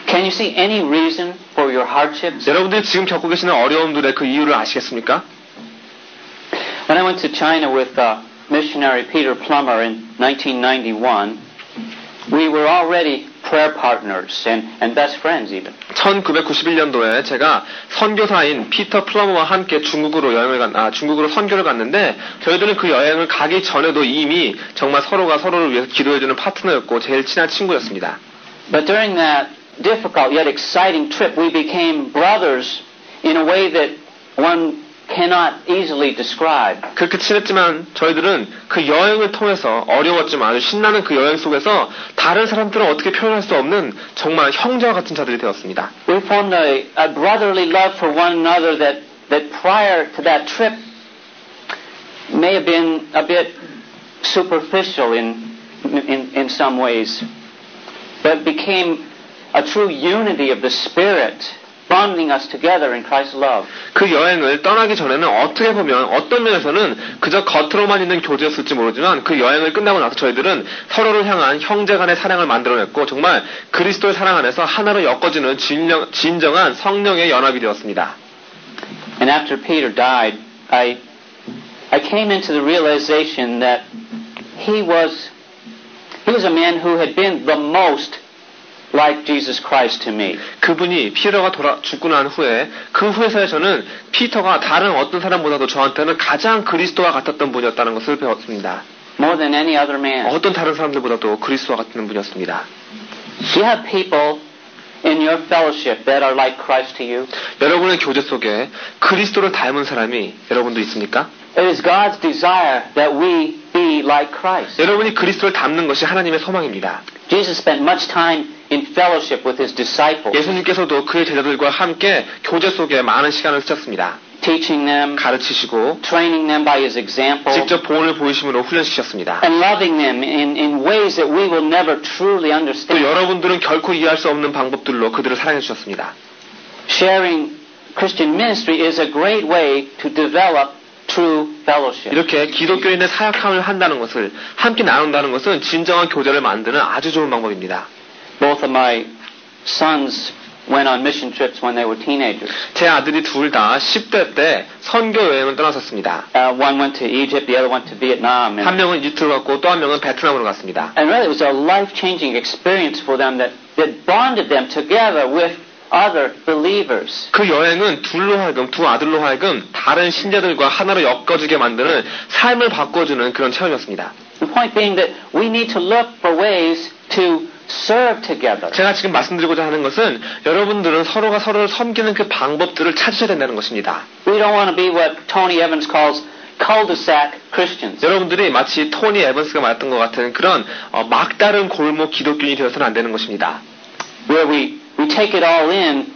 Can you see any reason for your hardships? 여러분들이 지금 겪고 계시는 어려움들의 그 이유를 아시겠습니까? When I went to China with missionary Peter Plummer in 1991, we were already prayer partners and best friends even. 1991년도에 제가 선교사인 피터 플러머와 함께 중국으로 선교를 갔는데 저희들은 그 여행을 가기 전에도 이미 정말 서로가 서로를 위해서 기도해주는 파트너였고 제일 친한 친구였습니다. But during that difficult yet exciting trip, we became brothers in a way that one cannot easily describe. 그렇게 친했지만 저희들은 그 여행을 통해서 어려웠지만 아주 신나는 그 여행 속에서 다른 사람들은 어떻게 표현할 수 없는 정말 형제와 같은 자들이 되었습니다. We formed a brotherly love for one another that prior to that trip may have been a bit superficial in some ways, but became a true unity of the Spirit. bonding us together in Christ's love. 그 여행을 떠나기 전에는 어떻게 보면 어떤 면에서는 그저 겉으로만 있는 교제였을지 모르지만 그 여행을 끝나고 나서 저희들은 서로를 향한 형제간의 사랑을 만들어냈고 정말 그리스도의 사랑 안에서 하나로 엮어지는 진정한 성령의 연합이 되었습니다. And after Peter died, I came into the realization that he was a man who had been the most like Jesus Christ to me. 그분이 피터가 죽고 난 후에 그 후에서야 저는 피터가 다른 어떤 사람보다도 저한테는 가장 그리스도와 같았던 분이었다는 것을 배웠습니다. More than any other man. 어떤 다른 사람들보다도 그리스도와 같은 분이었습니다. Do you have people in your fellowship that are like Christ to you? 여러분의 교제 속에 그리스도를 닮은 사람이 여러분도 있습니까? It is God's desire that we be like Christ. 여러분이 그리스도를 닮는 것이 하나님의 소망입니다. Jesus spent much time in fellowship with his disciples. 예수님께서도 그의 제자들과 함께 교제 속에 많은 시간을 쓰셨습니다. Teaching them, 가르치시고, training them by his example, 직접 본을 보이심으로 훈련시켰습니다. and loving them in ways that we will never truly 또 understand. 여러분들은 결코 이해할 수 없는 방법들로 그들을 사랑해 주셨습니다. Sharing Christian ministry is a great way to develop true fellowship. 이렇게 기독교인의 사역함을 한다는 것을 함께 나눈다는 것은 진정한 교제를 만드는 아주 좋은 방법입니다. Both of my sons went on mission trips when they were teenagers. 제 아들이 둘 다 10대 때 선교 여행을 떠났었습니다. One went to Egypt, the other went to Vietnam. 한 명은 이집트로 갔고 또 한 명은 베트남으로 갔습니다. And really it was a life-changing experience for them that bonded them together with other believers. 그 여행은 두 아들로 하여금 다른 신자들과 하나로 엮어지게 만드는 삶을 바꿔주는 그런 체험이었습니다. The point being that we need to look for ways to serve together. 제가 지금 말씀드리고자 하는 것은 여러분들은 서로가 서로를 섬기는 그 방법들을 찾으셔야 된다는 것입니다. We don't want to be what Tony Evans calls cul-de-sac Christians. 여러분들이 마치 토니 에번스가 말했던 것 같은 그런 막다른 골목 기독교인이 되어서는 안 되는 것입니다. Where we take it all in,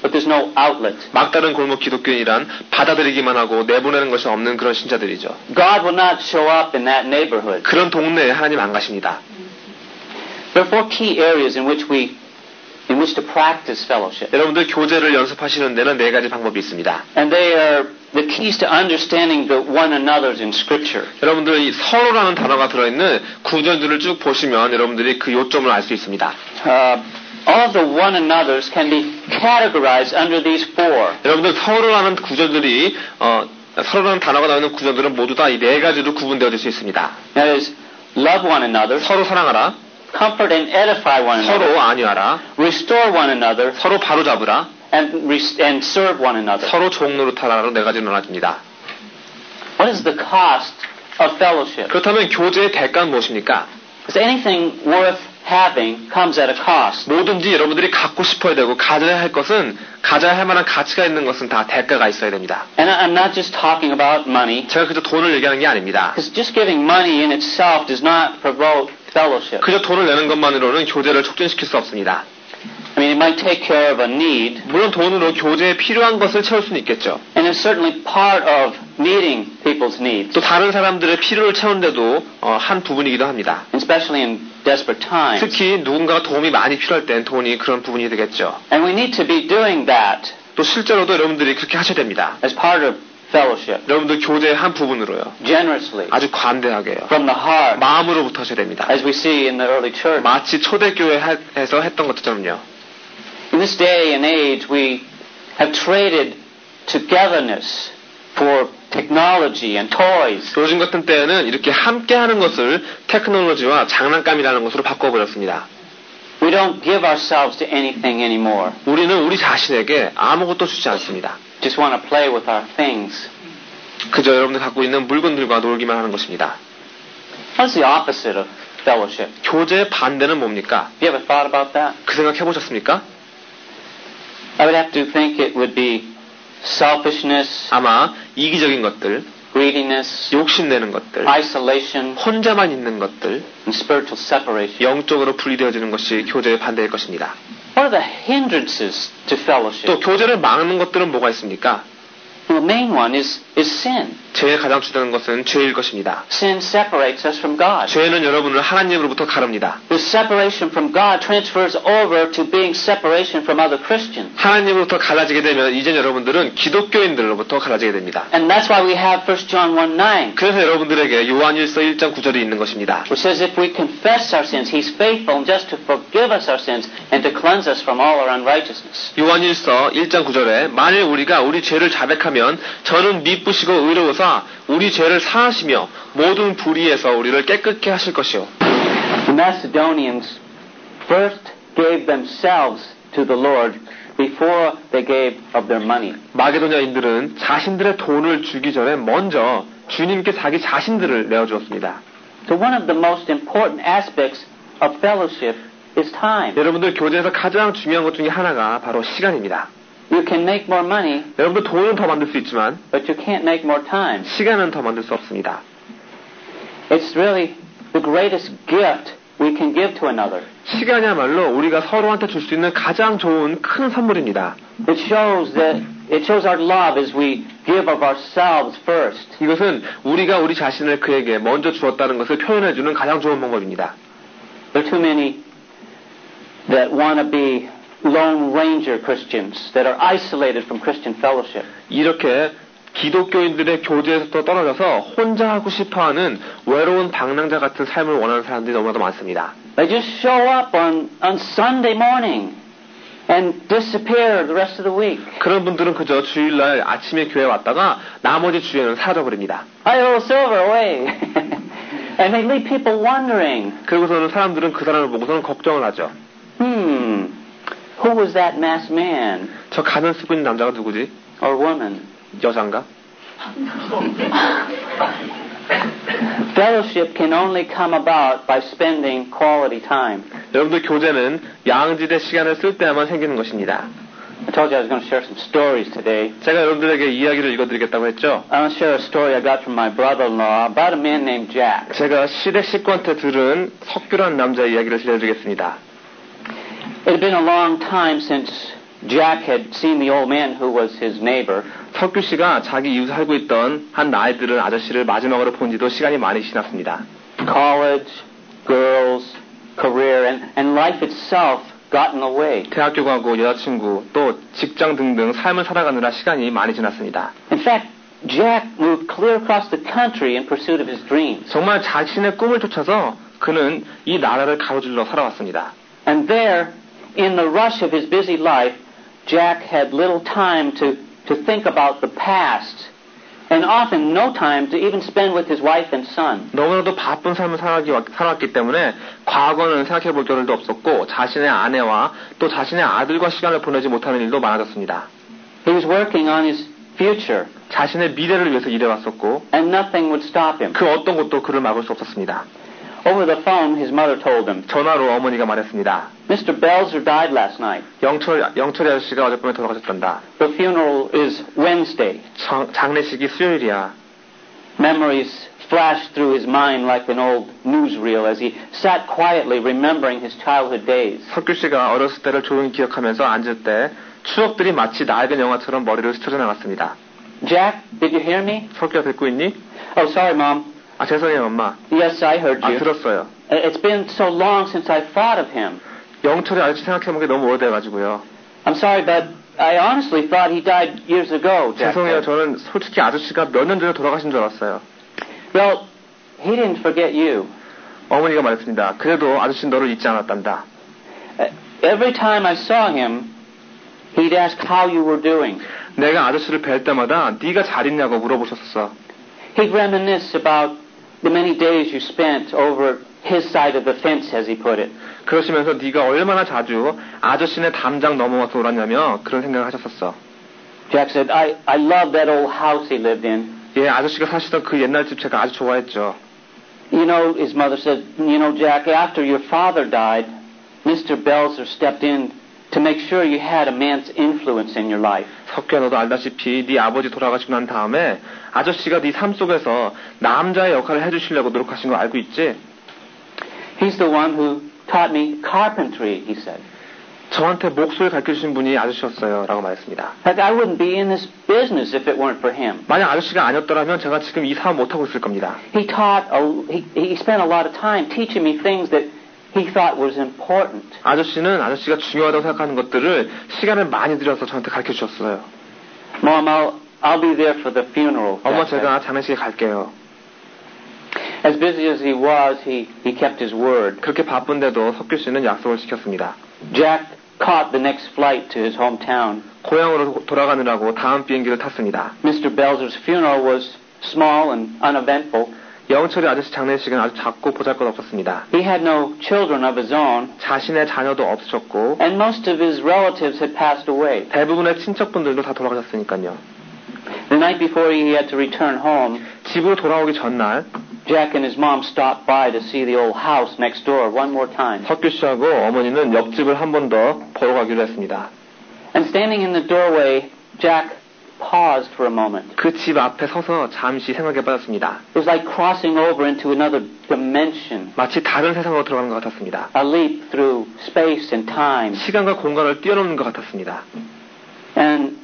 but there's no outlet. 막다른 골목 기독교인이란 받아들이기만 하고 내보내는 것이 없는 그런 신자들이죠. God will not show up in that neighborhood. 그런 동네에 하나님 안 가십니다. There are 4 key areas in which to practice fellowship. 여러분들 교제를 연습하시는 데는 4가지 방법이 있습니다. And they are the keys to understanding the one another's in Scripture. 여러분들 이 서로라는 단어가 들어있는 구절들을 쭉 보시면 여러분들이 그 요점을 알 수 있습니다. All of the one another's can be categorized under these 4. 여러분들 서로라는 구절들이 서로라는 단어가 나오는 구절들은 모두 다 이 4가지로 구분되어질 수 있습니다. That is, love one another, 서로 사랑하라, comfort and edify one another, 서로 안위하라, restore one another, 서로 바로잡으라, and serve one another. 서로 종노릇하라로 4가지로 나눠집니다. What is the cost of fellowship? 그렇다면 교제의 대가는 무엇입니까? Because anything worth having comes at a cost. 뭐든지 여러분들이 갖고 싶어야 되고 가져야 할 것은 가져야 할 만한 가치가 있는 것은 다 대가가 있어야 됩니다. And I'm not just talking about money. 제가 그저 돈을 얘기하는 게 아닙니다. Because just giving money in itself does not promote fellowship. 그저 돈을 내는 것만으로는 교제를 촉진시킬 수 없습니다. I mean, it might take care of a need. 물론 돈으로 교제에 필요한 것을 채울 수는 있겠죠. And it's certainly part of meeting people's needs. 또 다른 사람들의 필요를 채우는데도 한 부분이기도 합니다. Especially in desperate times. 특히 누군가가 도움이 많이 필요할 땐 돈이 그런 부분이 되겠죠. And we need to be doing that. 또 실제로도 여러분들이 그렇게 하셔야 됩니다. As part of fellowship. 여러분들 교제의 한 부분으로요. Generously. 아주 관대하게요. From the heart. 마음으로부터 하셔야 됩니다. As we see in the early church. 마치 초대교회에서 했던 것처럼요. In this day and age, we have traded togetherness for technology and toys. 요즘 같은 때에는 이렇게 함께하는 것을 테크놀로지와 장난감이라는 것으로 바꿔버렸습니다. We don't give ourselves to anything anymore. 우리는 우리 자신에게 아무것도 주지 않습니다. Just want to play with our things. 그저 여러분들 갖고 있는 물건들과 놀기만 하는 것입니다. What's the opposite of fellowship? 교제의 반대는 뭡니까? You ever thought about that? 그 생각 해보셨습니까? I would have to think it would be selfishness, 아마 이기적인 것들, greediness, 욕심내는 것들, isolation, 혼자만 있는 것들, and spiritual separation. 영적으로 분리되어지는 것이 교제의 반대일 것입니다. What are the hindrances to fellowship? 또 교제를 막는 것들은 뭐가 있습니까? The main one is sin. 제일 가장 주되는 것은 죄일 것입니다. Sin separates us from God. 죄는 여러분을 하나님으로부터 가릅니다. The separation from God transfers over to being separation from other Christians. 하나님으로부터 갈라지게 되면 이제 여러분들은 기독교인들로부터 갈라지게 됩니다. And that's why we have 1 John 1:9. 그래서 여러분들에게 요한일서 1장 9절이 있는 것입니다. Which says if we confess our sins, He's faithful and just to forgive us our sins and to cleanse us from all our unrighteousness. 요한일서 1장 9절에 만일 우리가 우리 죄를 자백하면 저는 미쁘시고 의로우사 우리 죄를 사하시며 모든 불의에서 우리를 깨끗게 하실 것이요. The Macedonians first gave themselves to the Lord before they gave of their money. 마게도냐인들은 자신들의 돈을 주기 전에 먼저 주님께 자기 자신들을 내어주었습니다. So one of the most important aspects of fellowship is time. 여러분들 교제에서 가장 중요한 것 중에 하나가 바로 시간입니다. You can make more money, 여러분들 돈은 더 만들 수 있지만 but you can't make more time. 시간은 더 만들 수 없습니다. It's really the greatest gift we can give to another. 시간이야말로 우리가 서로한테 줄 수 있는 가장 좋은 큰 선물입니다. It shows our love as we give of ourselves first. 이것은 우리가 우리 자신을 그에게 먼저 주었다는 것을 표현해주는 가장 좋은 방법입니다. There are too many that want to be Lone Ranger Christians that are isolated from Christian fellowship. 이렇게 기독교인들의 교제에서 떨어져서 혼자 하고 싶어하는 외로운 방랑자 같은 삶을 원하는 사람들이 너무나도 많습니다. They just show up on Sunday morning and disappear the rest of the week. 그런 분들은 그저 주일날 아침에 교회 왔다가 나머지 주에는 사라져버립니다. I owe silver away. And they leave people wondering. 그리고서는 사람들은 그 사람을 보고서는 걱정을 하죠. Who was that masked man? 저 가면 쓰고 있는 남자가 누구지? Or woman? 여잔가? Fellowship can only come about by spending quality time. 여러분들 교제는 양질의 시간을 쓸 때야만 생기는 것입니다. I told you I was going to share some stories today. 제가 여러분들에게 이야기를 읽어드리겠다고 했죠. I want to share a story I got from my brother-in-law about a man named Jack. 제가 시댁 식구한테 들은 석규라는 남자의 이야기를 들려드리겠습니다. It had been a long time since Jack had seen the old man who was his neighbor. 석규 씨가 자기 이웃 살고 있던 한 나이 들은 아저씨를 마지막으로 본 지도 시간이 많이 지났습니다. College, girls, career, and life itself got in the way. 대학교 가고 여자친구 또 직장 등등 삶을 살아가느라 시간이 많이 지났습니다. In fact, Jack moved clear across the country in pursuit of his dreams. 정말 자신의 꿈을 쫓아서 그는 이 나라를 가로질러 살아왔습니다. And there, in the rush of his busy life, Jack had little time to think about the past, and often no time to even spend with his wife and son. 너무나도 바쁜 삶을 살아왔기 때문에 과거는 생각해 볼 겨를도 없었고 자신의 아내와 또 자신의 아들과 시간을 보내지 못하는 일도 많아졌습니다. He was working on his future, 자신의 미래를 위해서 일해왔었고 and nothing would stop him. 그 어떤 것도 그를 막을 수 없었습니다. Over the phone, his mother told him, 전화로 어머니가 말했습니다. Mr. Belzer died last night. 영철이 아저씨가 어젯밤에 돌아가셨단다. The funeral is Wednesday. 장례식이 수요일이야. Memories flashed through his mind like an old newsreel as he sat quietly remembering his childhood days. 석규 씨가 어렸을 때를 조용히 기억하면서 앉을 때 추억들이 마치 낡은 영화처럼 머리를 스쳐져 나갔습니다. Jack, did you hear me? 석규야 듣고 있니? Oh, sorry, Mom. 죄송해요, 엄마. Yes, I heard you. 들었어요. It's been so long since I thought of him. 영철이 아저씨 생각해본 게 너무 오래돼가지고요. I'm sorry, but I honestly thought he died years ago, Jack. 죄송해요. 저는 솔직히 아저씨가 몇 년 전에 돌아가신 줄 알았어요. Well, he didn't forget you. 어머니가 말했습니다. 그래도 아저씨는 너를 잊지 않았단다. Every time I saw him, he'd ask how you were doing. 내가 아저씨를 뵐 때마다 네가 잘 있냐고 물어보셨어. He'd reminisce about the many days you spent over his side of the fence, as he put it. 그러시면서 네가 얼마나 자주 아저씨네 담장 넘어와서 놀았냐며 그런 생각을 하셨었어. Jack said, I love that old house he lived in. 예, 아저씨가 사시던 그 옛날 집 제가 아주 좋아했죠. You know, his mother said, you know, Jack, after your father died, Mr. Belzer stepped in to make sure you had a man's influence in your life. 석규야, 너도 알다시피 네 아버지 돌아가시고 난 다음에 아저씨가 네 삶 속에서 남자의 역할을 해주시려고 노력하신 거 알고 있지? He's the one who taught me carpentry, he said. 저한테 목소리 가르쳐주신 분이 아저씨였어요. 라고 말했습니다. Like I wouldn't be in this business if it weren't for him. 만약 아저씨가 아니었더라면 제가 지금 이 사업 못하고 있을 겁니다. He spent a lot of time teaching me things that he thought was important. 아저씨가 중요하다고 생각하는 것들을 시간을 많이 들여서 저한테 가르쳐 주셨어요. Mom, I'll be there for the funeral. 엄마, 제가 장례식에 갈게요. As busy as he was, he kept his word. 그렇게 바쁜데도 석규 씨는 약속을 지켰습니다. Jack caught the next flight to his hometown. 고향으로 돌아가느라고 다음 비행기를 탔습니다. Mr. Belzer's funeral was small and uneventful. 영철이 아저씨 장례식은 아주 작고 보잘것없었습니다. He had no children of his own. 자신의 자녀도 없으셨고, and most of his relatives had passed away. 대부분의 친척분들도 다 돌아가셨으니까요. The night before he had to return home, 집으로 돌아오기 전날 Jack and his mom stopped by to see the old house next door one more time. 석규 씨하고 어머니는 옆집을 한 번 더 보러 가기로 했습니다. And standing in the doorway, Jack paused for a moment. 그 집 앞에 서서 잠시 생각에 빠졌습니다. It was like crossing over into another dimension. 마치 다른 세상으로 들어가는 것 같았습니다. A leap through space and time. 시간과 공간을 뛰어넘는 것 같았습니다. And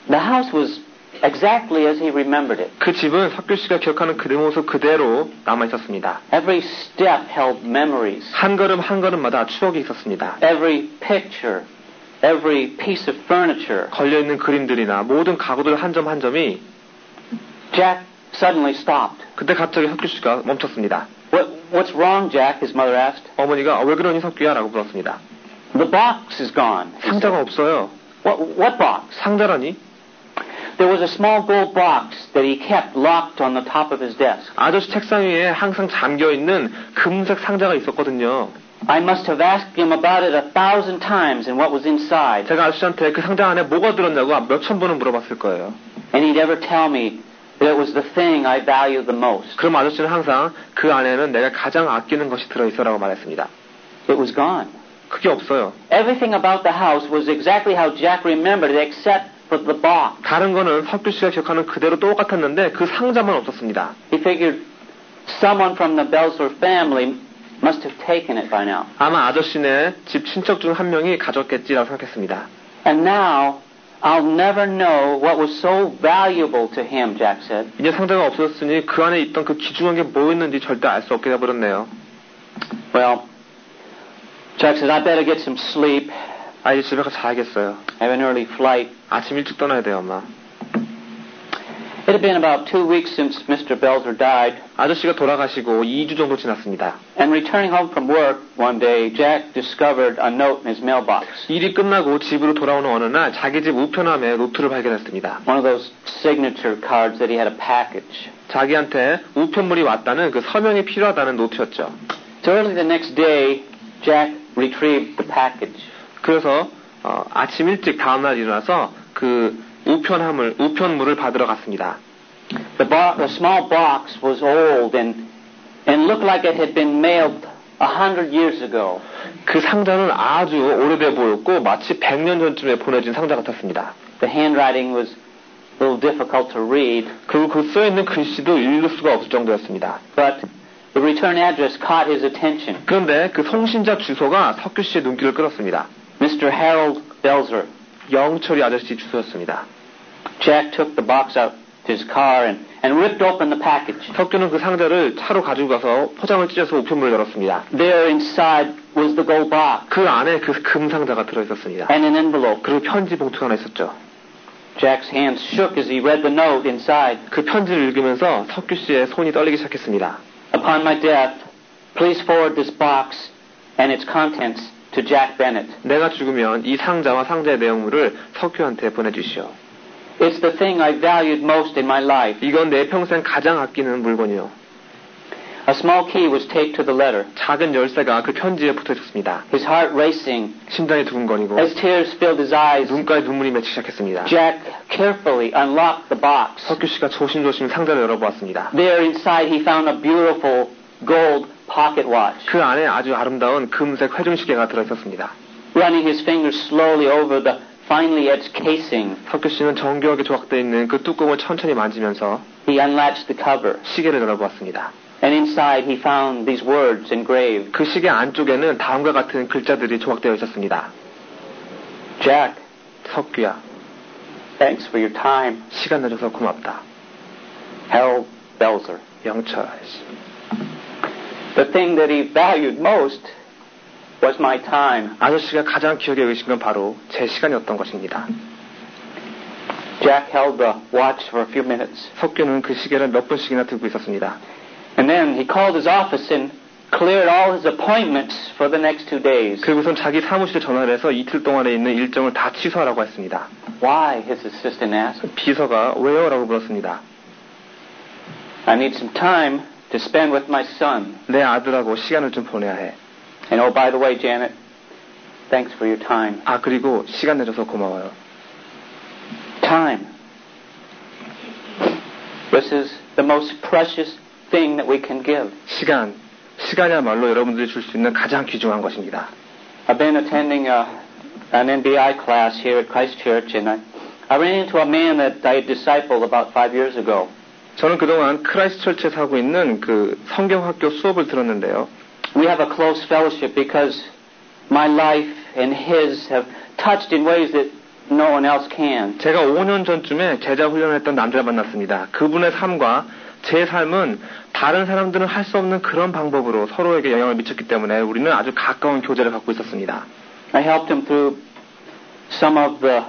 the house was exactly as he remembered it. 그 집은 석규 씨가 기억하는 그 모습 그대로 남아 있었습니다. Every step held memories. 한 걸음 한 걸음마다 추억이 있었습니다. Every picture, every piece of furniture. 걸려 있는 그림들이나 모든 가구들 한 점 한 점이 Jack suddenly stopped. 그때 갑자기 석규 씨가 멈췄습니다. What's wrong, Jack? His mother asked. 어머니가 왜 그러니 석규야? 라고 물었습니다. The box is gone. 상자가 없어요. What box? 상자라니? There was a small gold box that he kept locked on the top of his desk. 아저씨 책상 위에 항상 잠겨 있는 금색 상자가 있었거든요. I must have asked him about it 1,000 times and what was inside. 제가 아저씨한테 그 상자 안에 뭐가 들었냐고 몇천 번은 물어봤을 거예요. And he'd ever tell me that it was the thing I valued the most. 그럼 아저씨는 항상 그 안에는 내가 가장 아끼는 것이 들어있어라고 말했습니다. It was gone. 그게 없어요. Everything about the house was exactly how Jack remembered it except for the box. 다른 거는 석규 씨가 기억하는 그대로 똑같았는데 그 상자만 없었습니다. He figured someone from the Belzer family must have taken it by now. 아마 아저씨네 집 친척 중 한 명이 가졌겠지라고 생각했습니다. And now I'll never know what was so valuable to him, Jack said. 이제 상자가 없어졌으니 그 안에 있던 그 귀중한 게 뭐였는지 절대 알 수 없게 돼버렸네요. Well, Jack said, I better get some sleep. 아, 이제 집에 가서 자야겠어요. I have an early flight. 아침 일찍 떠나야 돼요, 엄마. It had been about 2 weeks since Mr. Belzer died. 아저씨가 돌아가시고 2주 정도 지났습니다. And returning home from work one day, Jack discovered a note in his mailbox. 일이 끝나고 집으로 돌아오는 어느 날 자기 집 우편함에 노트를 발견했습니다. One of those signature cards that he had a package. 자기한테 우편물이 왔다는 그 서명이 필요하다는 노트였죠. So early the next day, Jack retrieved the package. 그래서 아침 일찍 다음날 일어나서 그 우편물을 받으러 갔습니다. The small box was old and looked like it had been mailed 100 years ago. 그 상자는 아주 오래돼 보였고 마치 100년 전쯤에 보내진 상자 같았습니다. The handwriting was a little difficult to read. 그리고 그 써있는 글씨도 읽을 수가 없을 정도였습니다. But the return address caught his attention. 그런데 그送信자 주소가 석규 씨의 눈길을 끌었습니다. Mr. Harold Belzer. 영철이 아저씨 주소였습니다. Jack took the box out to his car and ripped open the package. 석규는 그 상자를 차로 가지고 가서 포장을 찢어서 우편물을 열었습니다. There inside was the gold box. 그 안에 그 금 상자가 들어있었습니다. And an envelope. 그리고 편지 봉투가 하나 있었죠. Jack's hands shook as he read the note inside. 그 편지를 읽으면서 석규 씨의 손이 떨리기 시작했습니다. Upon my death, please forward this box and its contents to Jack Bennett. 내가 죽으면 이 상자와 상자의 내용물을 석규한테 보내주시오. It's the thing I valued most in my life. 이건 내 평생 가장 아끼는 물건이요. A small key was taped to the letter. 작은 열쇠가 그 편지에 붙어 있었습니다. His heart racing 심장이 두근거리고 as tears filled his eyes. 눈가에 눈물이 맺히기 시작했습니다. Jack carefully unlocked the box. 석규 씨가 조심조심 상자를 열어보았습니다. There inside he found a beautiful gold pocket watch. 그 안에 아주 아름다운 금색 회중시계가 들어있었습니다. Running his fingers slowly over the finely edged casing, 석규 씨는 정교하게 조각되어 있는 그 뚜껑을 천천히 만지면서 he unlatched the cover. 시계를 열어보았습니다. And inside he found these words engraved. 그 시계 안쪽에는 다음과 같은 글자들이 조각되어 있었습니다. Jack, 석규야, thanks for your time. 시간 내줘서 고맙다. Harold Belzer. 영철. The thing that he valued most was my time. 아저씨가 가장 기억에 여기신 건 바로 제 시간이었던 것입니다. Jack held the watch for a few minutes. 석규는 그 시계를 몇 분씩이나 들고 있었습니다. And then he called his office and cleared all his appointments for the next 2 days. 그리고선 자기 사무실에 전화를 해서 이틀 동안에 있는 일정을 다 취소하라고 했습니다. Why? His assistant asked. 비서가 왜요? 라고 물었습니다. I need some time to spend with my son. 내 아들하고 시간을 좀 보내야 해. And oh, by the way, Janet, thanks for your time. 아, 그리고 시간 내줘서 고마워요. Time. This is the most precious thing that we can give. 시간이야말로 여러분들이 줄 수 있는 가장 귀중한 것입니다. I've been attending an NBI class here at Christ Church, and I ran into a man that I had discipled about 5 years ago. 저는 그동안 크라이스트처치에서 하고 있는 그 성경학교 수업을 들었는데요. We have a close fellowship because my life and his have touched in ways that no one else can. 제가 5년 전쯤에 제자 훈련을 했던 남자를 만났습니다. 그분의 삶과 제 삶은 다른 사람들은 할 수 없는 그런 방법으로 서로에게 영향을 미쳤기 때문에 우리는 아주 가까운 교제를 갖고 있었습니다. I helped him through some of the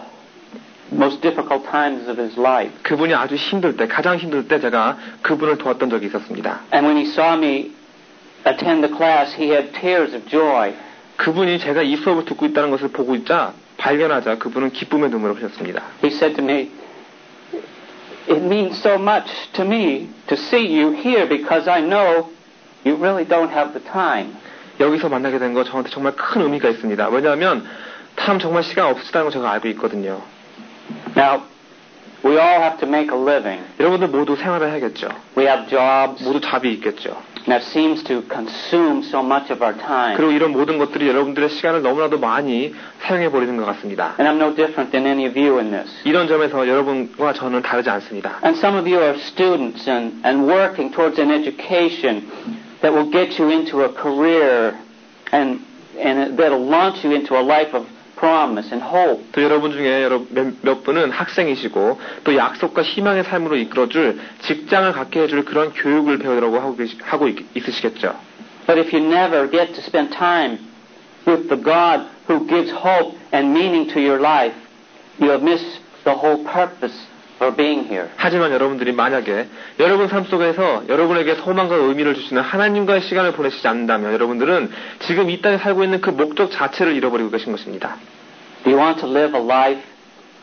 most difficult times of his life. 그분이 아주 힘들 때, 가장 힘들 때 제가 그분을 도왔던 적이 있었습니다. And when he saw me attend the class, he had tears of joy. 그분이 제가 이 수업을 듣고 있다는 것을 보고 있자, 발견하자 그분은 기쁨의 눈물을 흘렸습니다. He said to me, it means so much to me to see you here because I know you really don't have the time. 여기서 만나게 된 거 저한테 정말 큰 의미가 있습니다. 왜냐하면 참 정말 시간 없으시다는 거 제가 알고 있거든요. Now, We all have to make a living. 여러분들 모두 생활을 해야겠죠. We have jobs. 모두 잡이 있겠죠. That seems to consume so much of our time. 그리고 이런 모든 것들이 여러분들의 시간을 너무나도 많이 사용해버리는 것 같습니다. And I'm no different than any of you in this. 이런 점에서 여러분과 저는 다르지 않습니다. And some of you are students and working towards an education that will get you into a career and that will launch you into a life of promise and hope. 또 여러분 중에 몇 분은 학생이시고 또 약속과 희망의 삶으로 이끌어줄 직장을 갖게 해줄 그런 교육을 배우려고 하고 있으시겠죠. But if you never get to spend time with the God who gives hope and meaning to your life, you have missed the whole purpose for being here. 하지만 여러분들이 만약에 여러분 삶 속에서 여러분에게 소망과 의미를 주시는 하나님과의 시간을 보내시지 않는다면 여러분들은 지금 이 땅에 살고 있는 그 목적 자체를 잃어버리고 계신 것입니다. Do you want to live a life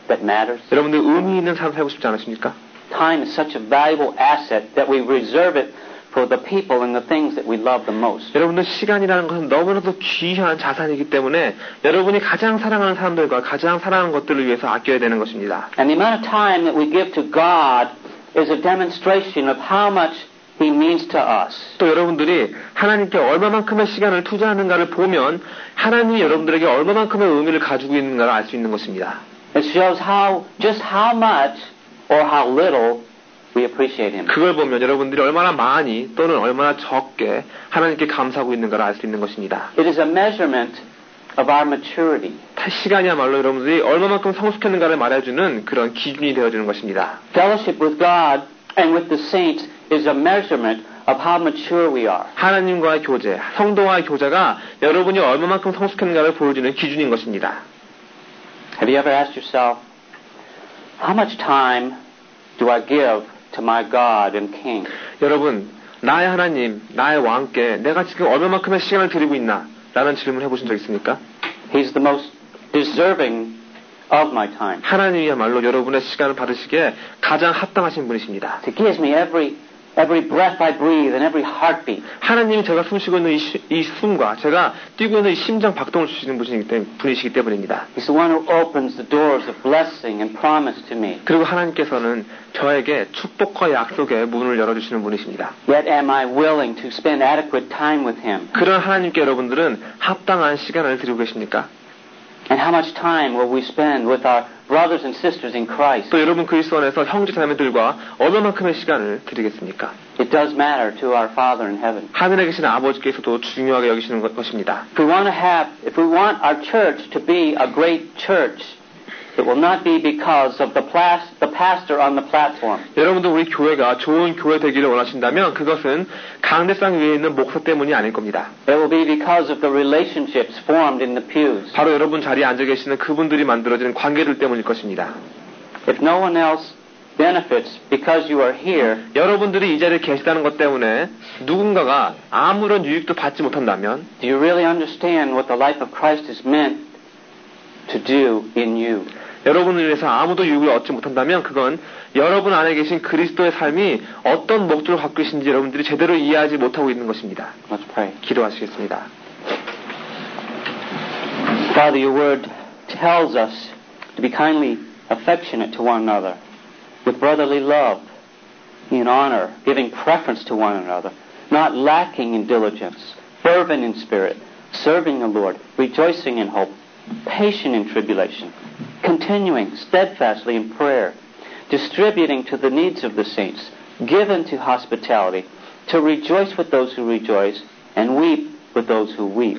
that matters? 여러분들 의미 있는 삶 살고 싶지 않으십니까? Time is such a valuable asset that we reserve it for the people and the things that we love the most. 여러분들 시간이라는 것은 너무나도 귀한 자산이기 때문에 여러분이 가장 사랑하는 사람들과 가장 사랑하는 것들을 위해서 아껴야 되는 것입니다. And the amount of time that we give to God is a demonstration of how much He means to us. 또 여러분들이 하나님께 얼마만큼의 시간을 투자하는가를 보면 하나님이 여러분들에게 얼마만큼의 의미를 가지고 있는가를 알 수 있는 것입니다. It shows just how much or how little we appreciate Him. 그걸 보면 여러분들이 얼마나 많이 또는 얼마나 적게 하나님께 감사하고 있는가를 알 수 있는 것입니다. It is a measurement of our maturity. 시간이야말로 여러분들이 얼마만큼 성숙했는가를 말해주는 그런 기준이 되어주는 것입니다. Fellowship with God and with the saints is a measurement of how mature we are. 하나님과의 교제, 성도와의 교제가 여러분이 얼마만큼 성숙했는가를 보여주는 기준인 것입니다. Have you ever asked yourself, how much time do I give to my God and King? 여러분, 나의 하나님, 나의 왕께 내가 지금 얼마만큼의 시간을 드리고 있나? 라는 질문을 해보신 적 있습니까? He's the most deserving of my time. 하나님이야말로 여러분의 시간을 받으시기에 가장 합당하신 분이십니다. He gives me every breath I breathe and every heartbeat. 하나님이 제가 숨쉬고 있는 이 숨과 제가 뛰고 있는 이 심장 박동을 주시는 분이시기 때문입니다. He's the one who opens the doors of blessing and promise to me. 그리고 하나님께서는 저에게 축복과 약속의 문을 열어주시는 분이십니다. Yet am I willing to spend adequate time with Him? 그런 하나님께 여러분들은 합당한 시간을 드리고 계십니까? And how much time will we spend with our brothers and sisters in Christ? 또 여러분 그리스도 안에서 형제 자매들과 얼마만큼의 시간을 드리겠습니까? It does matter to our Father in heaven. 하늘에 계신 아버지께서도 중요하게 여기시는 것입니다. If we want our church to be a great church, it will not be because of the pastor on the platform. 여러분도 우리 교회가 좋은 교회 되기를 원하신다면 그것은 강대상 위에 있는 목사 때문이 아닐 겁니다. It will be because of the relationships formed in the pews. 바로 여러분 자리에 앉아 계시는 그분들이 만들어지는 관계들 때문일 것입니다. If no one else benefits because you are here, 여러분들이 이 자리에 계시다는 것 때문에 누군가가 아무런 유익도 받지 못한다면 do you really understand what the life of Christ is meant to do in you? 여러분을 위해서 아무도 유익을 얻지 못한다면 그건 여러분 안에 계신 그리스도의 삶이 어떤 목적을 갖고 계신지 여러분들이 제대로 이해하지 못하고 있는 것입니다. Let's pray. 기도하시겠습니다. Father, your word tells us to be kindly affectionate to one another, with brotherly love, in honor, giving preference to one another, not lacking in diligence, fervent in spirit, serving the Lord, rejoicing in hope, patient in tribulation, continuing steadfastly in prayer, distributing to the needs of the saints, given to hospitality, to rejoice with those who rejoice, and weep with those who weep.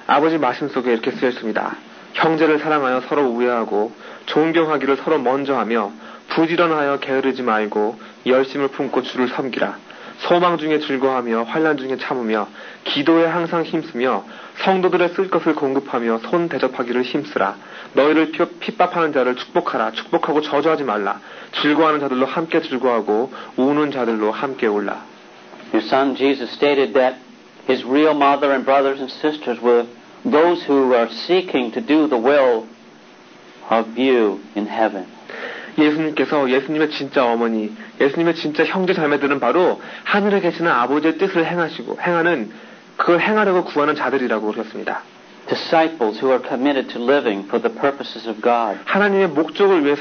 아버지 말씀 속에 이렇게 쓰여 있습니다. 형제를 사랑하여 서로 우애하고 존경하기를 서로 먼저 하며 부지런하여 게으르지 말고 열심을 품고 주를 섬기라. 소망 중에 즐거워하며 환난 중에 참으며 기도에 항상 힘쓰며 성도들의 쓸 것을 공급하며 손 대접하기를 힘쓰라. 너희를 핍박하는 자를 축복하라. 축복하고 저주하지 말라. 즐거워하는 자들로 함께 즐거워하고 우는 자들로 함께 울라. Your son Jesus stated that his real mother and brothers and sisters were those who are seeking to do the will of you in heaven. 예수님의 진짜 어머니, 예수님의 진짜 형제 자매들은 바로 하늘에 계시는 아버지의 뜻을 그걸 행하려고 구하는 자들이라고 그러셨습니다. Disciples who are committed to living for the purposes of God. 하나님의 목적을 위해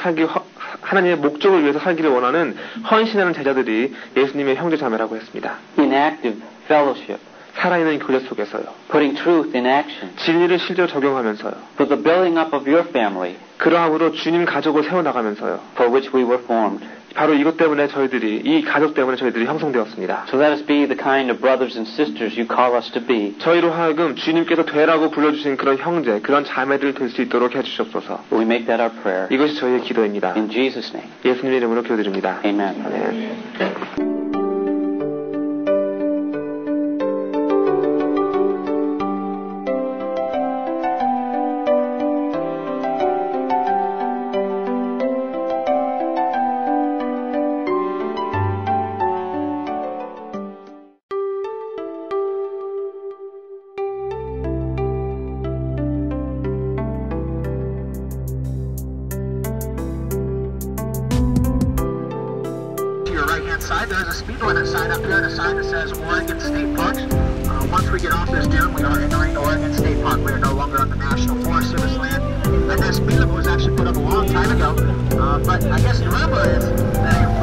하나님의 목적을 위해서 살기를 원하는 헌신하는 제자들이 예수님의 형제 자매라고 했습니다. In active fellowship. 살아있는 교제 속에서요. Putting truth in action. 진리를 실제로 적용하면서요. For the building up of your family. 그러함으로 주님 가족을 세워나가면서요. For which we were formed. 바로 이것 때문에 이 가족 때문에 저희들이 형성되었습니다. So let us be the kind of brothers and sisters you call us to be. 저희로 하여금 주님께서 되라고 불러주신 그런 형제, 그런 자매들 될 수 있도록 해주시옵소서. We make that our prayer. 이것이 저희의 기도입니다. In Jesus' name. 예수님의 이름으로 기도드립니다. Amen. 아멘. There's a speed limit sign up here, and a sign that says Oregon State Parks. Once we get off this dune, we are entering Oregon State Park. We are no longer on the National Forest Service land. And that speed limit was actually put up a long time ago. But I guess the rumor is that